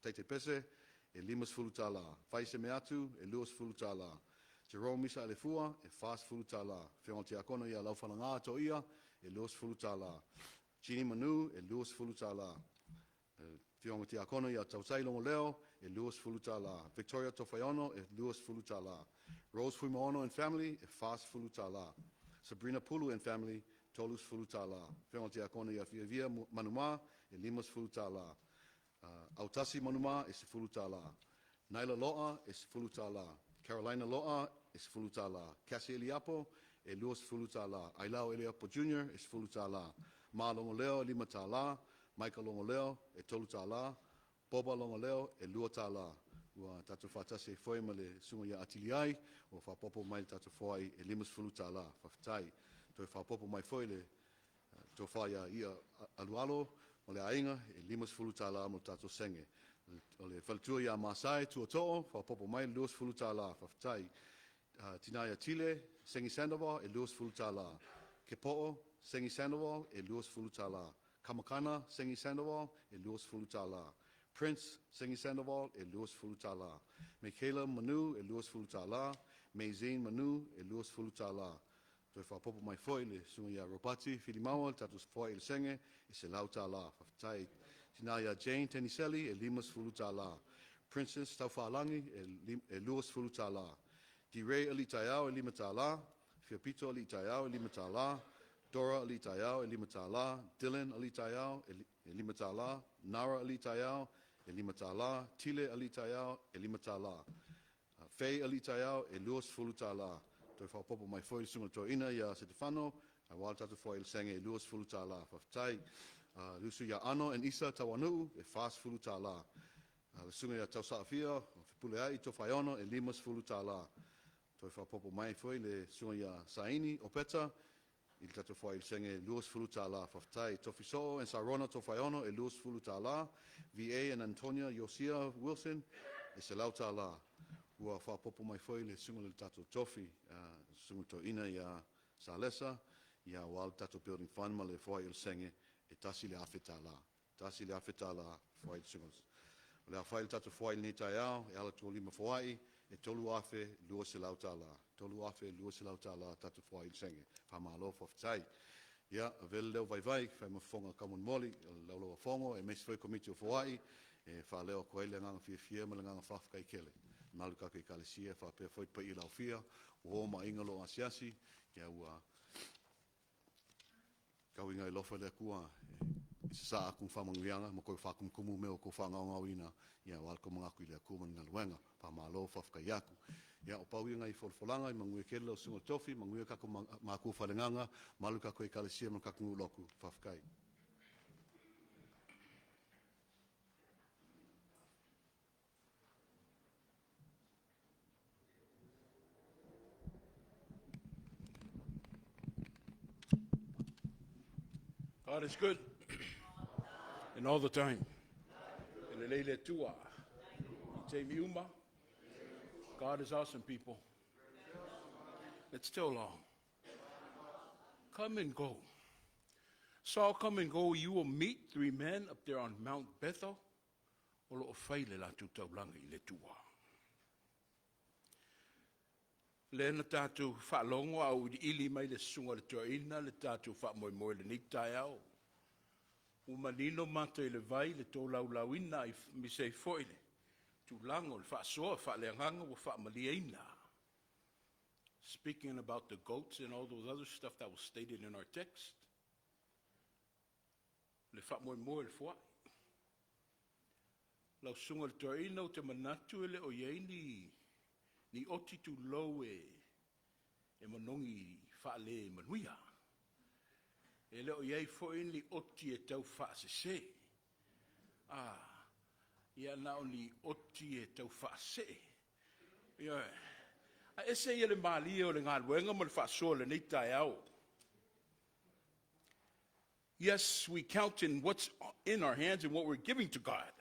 Speaker 1: taitai pese e 50 tala. Faise me atu e 20 tala. Jerome Misa le fua e 40 tala. Whionga tia kono ia lau whananga to ia e 20 tala. Chini Manu e 20 tala. Whionga tia kono ia tausai longo leo e 20 tala. Victoria Tofaeono e 20 tala. Rose Fuimaono and family e 40 tala. Sabrina Pulu and family 30 tala. Whionga tia kono ia via manuma e 50 tala. Autasi manuma e 10 tala. Naila Loa e 10 tala. Carolina Loa e 10 tala. Cassie Eliapo e 20 tala. Ailao Eliapo Jr. e 10 tala. Ma Longo Leo 5 tala. Michael Longo Leo e 3 tala. Boba Longo Leo e 2 tala. Ua tatu whatase foi ma le sunga ia atiliai. O whapopo mai tatu foi e 50 tala. Whawhitai. Toi whapopo mai foi le to whaia ia alualo. O le ainga e 50 tala mo tatu senge. O le whaltua ia Masai tua to'o. Whapopo mai 20 tala. Whawhitai. Tinaya Tile, Sengi Sandoval e 20 tala. Kepo'o, Sengi Sandoval e 20 tala. Kamakana, Sengi Sandoval e 20 tala. Prince, Sengi Sandoval e 20 tala. Michaela Manu e 20 tala. Maizine Manu e 20 tala. Toi whapopo mai foi le sunga ia Robati, Whilimaua, tatus foi il senge e se lau tala. Whawhitai. Tinaya Jane Teniseli e 50 tala. Princess Taufa'alangi e 20 tala. Di-Ray ali taiao e 5 tala. Fiapito ali taiao e 5 tala. Dora ali taiao e 5 tala. Dylan ali taiao e 5 tala. Nara ali taiao e 5 tala. Tile ali taiao e 5 tala. Faye ali taiao e 20 tala. Toi whapopo mai foi sunga toina ia Stefano. A wala tatu foi il senge e 20 tala. Whawhitai. Lusu ia Ano and Isa Tawanu e 40 tala. Le sunga ia Tausa'afia. Puleai Tofaeono e 50 tala. Toi whapopo mai foi le sunga ia Saini o Peta. Il tatu foi il senge 20 tala. Whawhitai. Tofiso and Sarona Tofaeono e 20 tala. VA and Antonia Yosia Wilson e se lau tala. Ua whapopo mai foi le sunga le tatu Tofi. Sunga to ina ia Salesa. Ia wal tatu building fund ma le foi il senge e tasi le afe tala. Tasi le afe tala foi il sunga. Le a whaile tatu foi ni taiao e ala tō 5 foi e tolu afe lua se lau tala. Tolu afe lua se lau tala tatu foi il senge. Whamalo whawhitai. Ia, a vele leo vai, whai mawhonga kamon moli, laulo a whongo, e mesi whai komiti o Hawaii, e wha leo koe le nganga fia ma le nganga whawhkai kele. Malu kako i kalesia, wha pia whai pa i lau fia, o ma ingalo asiasi, kia ua kau inga i lofa lea kua, i se saa kung whamanguianga, ma koe whakum kumu meo ko whangau ina, ia wal ko mga kui lea kuma nga luenga, pa malo whawhkai aku. Ia o pau inga i wholwholanga, i manguia kele o sunga tofi, manguia kako māku whalenganga, malu kako i kalesia, ma kako nguloku whawhkai.
Speaker 2: God is good. And all the time. And leile tua. Te miuma. God is awesome, people. Let's tell along. Come and go. Saul, come and go. You will meet 3 men up there on Mount Bethel. O lo whaile la tutaulanga I le tua. Lena tātou whaalongo au ili mai le sunga le toina, le tātou whaamoe le nitai au. Umanino mata I le vai, le tō laulauina I misei foile. Tu lango, le whaasoa, whaaleanganga, wa whaamaliaina. Speaking about the goats and all those other stuff that was stated in our text. Le whaamoe le whaai. Lau sunga le toina o te manatu ele o yeini. Ni oti tu loe
Speaker 5: e manongi whaale manuia. E leo iei foi ni oti e tau whaasese. Ia nao ni oti e tau whaase. Ia, a ese ia le maali o le ngā luenga ma le whaasoa le nei tae au. Yes, we count in what's in our hands and what we're giving to God.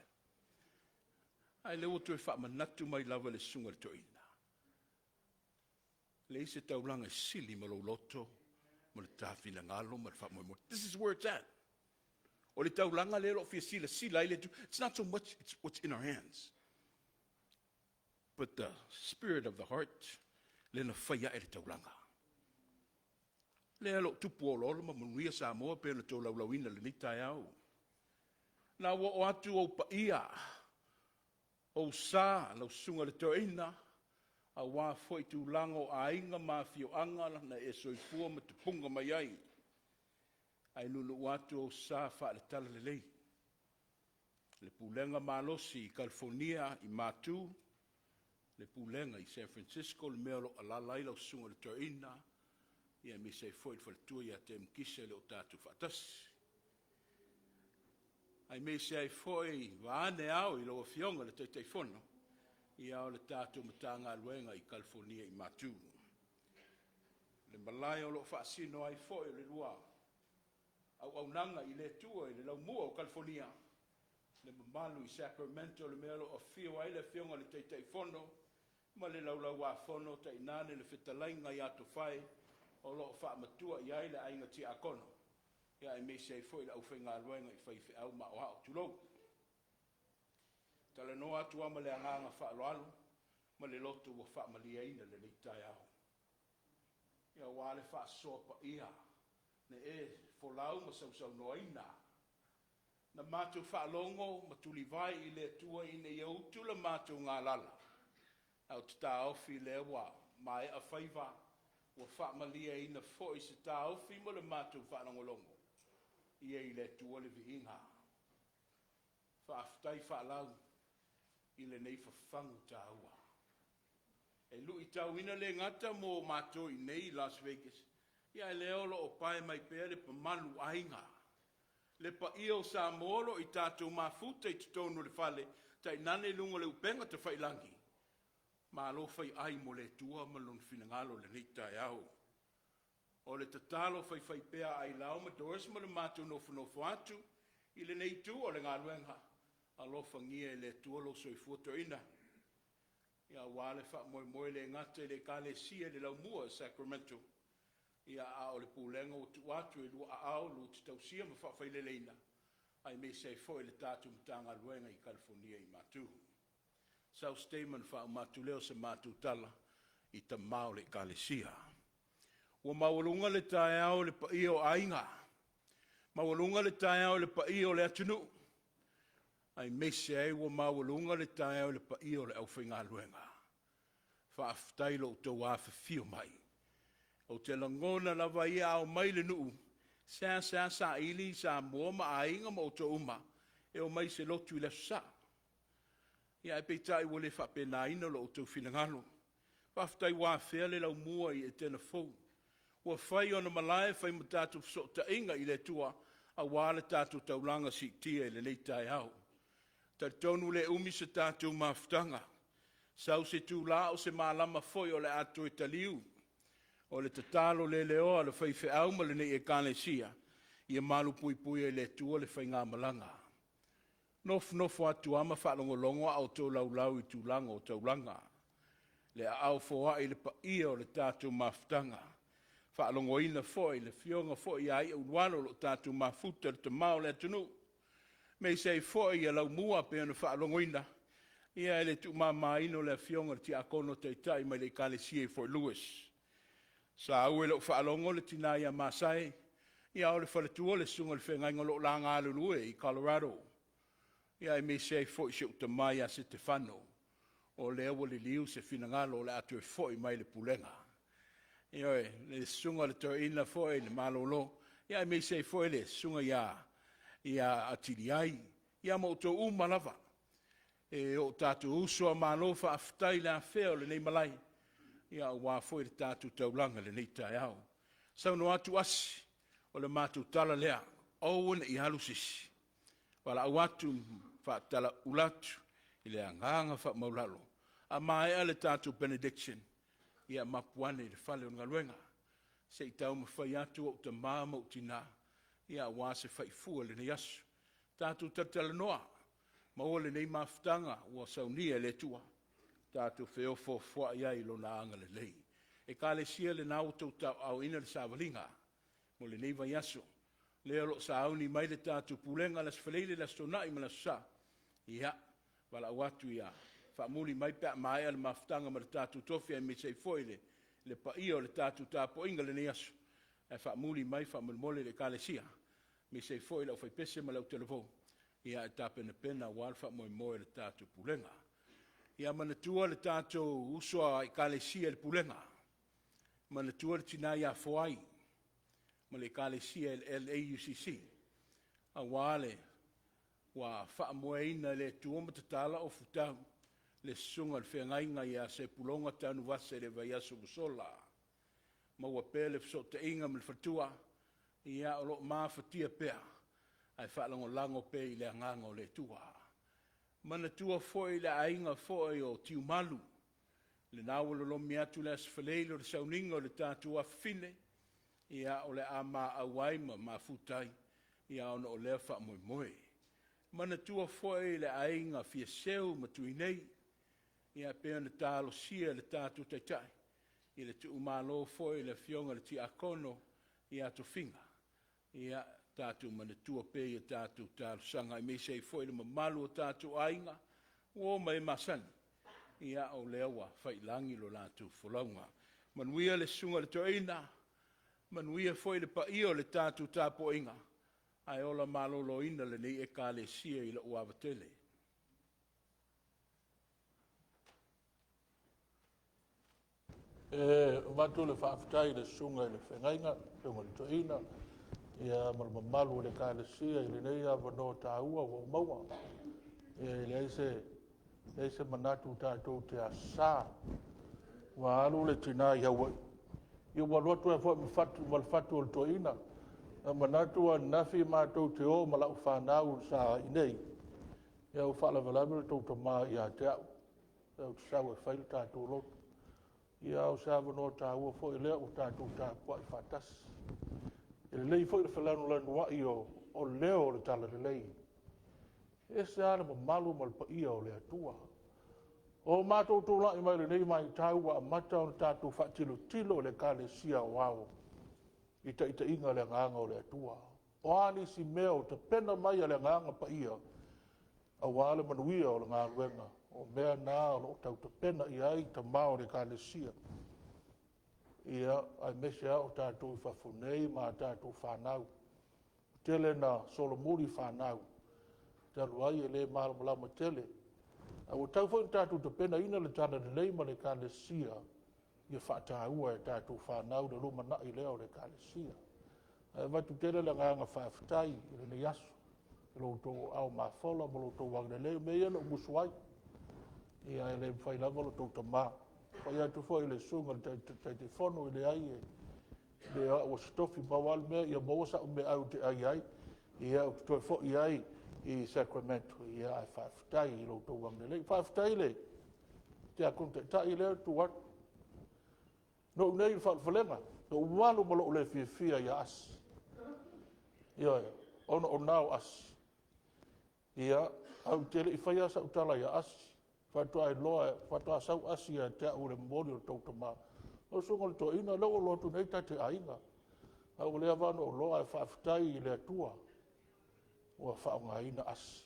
Speaker 5: Ai leo tu e whaamanatu mai lava le sunga le toina. Le ise taulanga sili ma lo loto, ma le tāwhina ngalo, ma le whaamoimo. This is where it's at. O le taulanga le lo fia sila ile tu. It's not so much it's what's in our hands. But the spirit of the heart, le na whaia e le taulanga. Le alo tupu o lolo ma manuia sa moa pe le tō laulawina le nitai au. Na o atu o pa ia, o sa, lau sunga le toina, a wā foi tu lango a inga ma fio anga na e soifua ma te punga mai ai. Ai nunu watu o sa wha le tala le lei. Le pulenga malosi i California i Matu, le pulenga i San Francisco, le meolo alalai lau sunga le toina, ia mi se foi le tua ia te mkise le o tātu whatasi. Ai me se ai foi waane au i loa fionga le teitei fono, i au le tātu matanga luenga i California i Matu. Le malai o lo whaasino ai foi le lua, au nanga i le tua i le lau mua o California, le mamalu i Sacramento le mealo o fio ai le fionga le teitei fono, ma le lau a fono ta inane le whitalainga i ato whai, o lo wha matua i ai le ainga ti a kono. Ia e me se foi la uwhi ngā luenga i whaiwhi au ma o hao tulou. Tala no atu ama le anganga wha aloalo, ma le loto wa wha maliaina le nitai au. Ia wale wha sopa ia, ne e Faalau ma sau noaina. Na mātou wha longo, ma tuli vai i le tua i ne iau tula mātou ngā lala. Au tata ofi le wa, mai a whaiva, wa whaamalia i na fo i se tā ofi mo le mātou whaanangolongo. Ia i le tua le vihinga. Whaaftai Faalau i le nei whawhangu tā ua. E lu i tau ina le ngata mo mātou i nei Las Vegas. Ia e leo lo o pae mai pere pa malu ainga. Le pa io sa moro i tātou mafuta i tutonu le fale, tai nane lunga le upenga te whailangi. Ma lo fai ai mo le tua ma lon finangalo le nita e au. O le tatalo fai pea Ailao ma doris ma le mātou nofo atu, i le nei tu o le ngā luenga, a lo fangia le tua lo soifuato ina. Ia wale wha moe le ngata i le kale sia le lau mua Sacramento. Ia a o le pulenga o tu atu e lua a au lu te tausia ma wha le leina. Ai me se foi le tātou mtanga luenga i California i Matu. South Statement wha Matu leo se Matu tala i ta mao le kalesia. Ua mawalunga le tae au le pa o ainga. Mawalunga le tae au le pa o le atunu. Ai me se ai ua mawalunga le tae au le pa o le au whainga luenga. Wha aftailo tau awha fio mai. O te langona lava ia au mai le nuu, sa ili sa mua ma ainga ma o to uma, e o mai se lotu i le sa. Ia e peitai wale whapena ina lo o tau finangalo. Whaftai wā whea le lau mua i Etena fau. Ua whai ona malai whai ma tātou ta inga i le tua, a wāle tātou taulanga si tia i le leitai au. Tai tonu le umi se tātou maftanga. Sau se tū la o se mālama foi o le ato i taliu. O le tatalo le leo le whai au ma le nei e kānesia, ia malu pui e le tua le whai ngā malanga. Nofo atu ama whaanongolongo au tō lau i tūlanga o taulanga. Le au foa i le pa ia o le tātou maftanga. Whaanongo ina foi, le fionga foi ai au wano lo tātou mafuta le te mao le atunu. Mei sei foi ia lau mua pe ana whaanongo ina. Ia ele tu mama ino le fionga ti akono teitai mai le kānesia i Fort Lewis. Sa au e lo whaalongo le tina ia masai, ia o le whaletua le sunga le whengainga lo la ngā lulue i Colorado. Ia e me se fo i se utamai a se te whano, o le awa le liu se whinangalo le atu e fo i mai le pulenga. Ia e le sunga le toa ina fo i le malolo, ia e me se fo i le sunga ia atiri ai, ia mo to umalava. E o tātou usua malofa aftai le afeo le nei malai. ia wā foi le tātou taulanga le nei tai au. Sau no atu asi, o le mātou tala lea, awana I halu sisi. Wala au atu wha tala ulatu, I le anganga wha maulalo. A mai le tātou benediction, ia mapuane le whale o ngaluenga. Se I tau mawhai atu o ta māma o tina, ia wā se whai fua le nei asu. Tātou tatala noa, maua le nei mawhtanga, ua saunia le tua. Tātou wheofo fua iai lo na anga le lei. E ka le sia le nau tau tau au ina le sāwalinga, mo le nei Vaiaso. Le alo sa auni mai le tātou pulenga las whaleile las tonai ma las sa. Ia, wala watu ia. Whaamuli mai pia mai ale mawhtanga ma le tātou tofi ai me sei foile. Le pa ia o le tātou tāpo inga le nei asu. E whaamuli mai whaamulmole le ka le sia. Me sei foile au whai pese ma lau telefo. Ia e tāpena pena walfa moi moe le tātou pulenga. Ia manatua le tātou usua I kalesia le pulenga. Manatua le tina ia foai. Ma le kalesia le LAUCC. A wale, wa whaamoeina le tuoma tatala o futau. Le sunga le whengainga ia se pulonga tanu vase le Vaiaso musola. Ma ua pele fsota inga me le fatua. Ia o lo maa fatia pea. Ai whaalango lango pe I le anganga o le tua. Mana tua foi le ainga foi o tiu malu. Le nau lo lomi atu le asfaleilo le sauninga o le tātua fine. Ia o le ama awaima ma futai. Ia ono o lea wha moe moe. Mana tua foi le ainga fia seu matui nei. Ia pēr na tālo sia le tātu taitai. Ia le tu umalo foi le fionga le ti akono. Ia to finga. Ia tātou manatua pe ia tātou tālu sanga I meisei foi le mamalu o tātou ainga o mai masan ia o lewa whailangi lo lātou whalaunga manuia le sunga le toina manuia foi le paia o le tātou tāpo inga ai ola malolo ina le nei e ka le sia I le uavatele
Speaker 2: Matu le whaafitai le sunga I le whengainga sunga le toina ia malmamalu le kalesia I le nei avano tāua o maua. Ia le eise manatu tātou te asa. Wa alu le tina I hawa. Ia waluatu e fwa malfatu o le toina. A manatu a nafi mātou te o malau whanau sa inei. Ia u whala valami le tau tama ia te au. Ia u tau e whaile tātou lotu. Ia u sa avano tāua fwa I lea u tātou tāpua I whatasi. Le lei foi le falano lanu ai o leo le tala le lei. E se ana malu mal pa ia o le atua. O mātou tō lai mai le nei mai tāua a mata o le tātou whaatilo tilo le ka le sia wao. Ita inga le nganga o le atua. O ani si meo te pena mai le nganga pa ia. A wale manuia o le nganga wenga. O mea nā o lo tau te pena I ai ta mao le ka le sia. Ia, ai mese au tātou I whafunei ma tātou whanau. Tele na solomuri whanau. Taru ai e le malamalama tele. Au tau whai tātou te pena ina le tāna le nei ma le ka le sia. Ia whaataua e tātou whanau le luma na I leo le ka le sia. Ai watu tele le nganga whaafitai I le nei asu. Lo tō au mawhola ma lo tō wang le leo me ia lo musuai. Ia e le whai lava lo tō tamaa. Pai atu foi le sunga te fono I le ai e le o stofi bawal mea ia mawasa o me au te ai ia o toi fo I ai I Sacramento ia ai whaafitai I lo tō wang le whaafitai le te akon te tai le tu wat no nei whaalenga no walu malo o le fia ia as ia ono o nao as ia au tele I whaiasa utala ia as Fatua e loa, fatua sau asia te au le mori o tau tama. O sunga le toa ina leo loa tu nei te ainga. Au lea vano o loa e whaafitai I le atua. Ua whaunga ina as.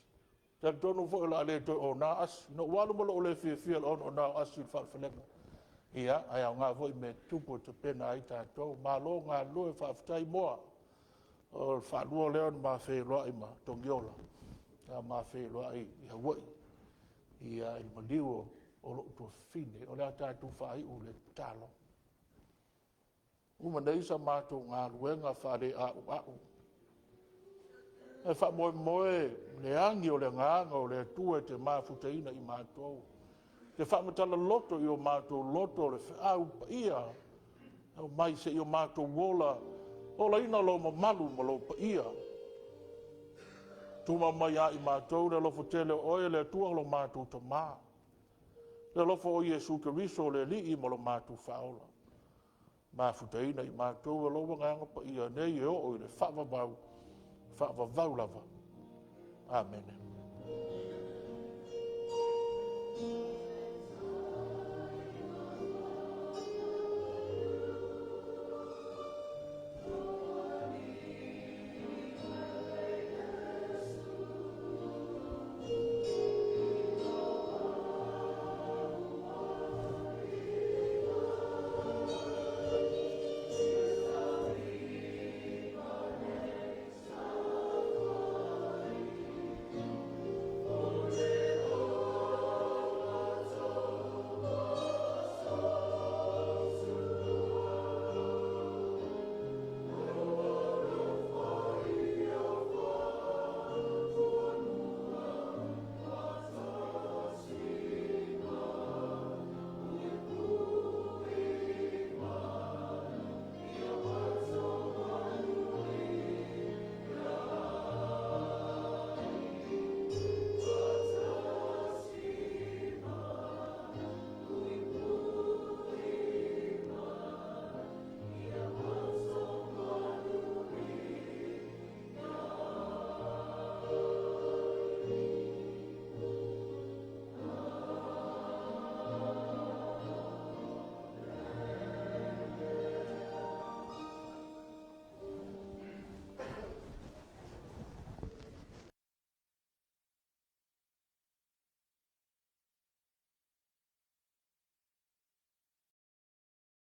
Speaker 2: Te tonu fo ila le toi o nā as. No walu malo o le fia o nā as I whaafilenga. Ia, ai au ngā voi me tupo te pena ai tātou. Mā lo ngā lo e whaafitai moa. O whaanua leo ni mā whee loa ima, tongiola. Mā whee loa I Hawaii. Ia I maliu o lo to fine o le tātou whai o le talo. Uma nei sa mātou ngā luenga whare au. E wha moe le angi o le nganga o le tue te māwhutaina I mātou. Ke whaamatala loto i o mātou loto le whiau pa ia. Au mai se i o mātou wola. Ola ina lo ma malu ma lo pa ia. Tuma mai a i mātou le lofo tele oe le tua lo mātou ta mā. Le lofo o Iesu Keriso le li i ma lo mātou whaola. Mā futaina i mātou e loa nganga pa ia nei e o i le whaavavau lava. Amen.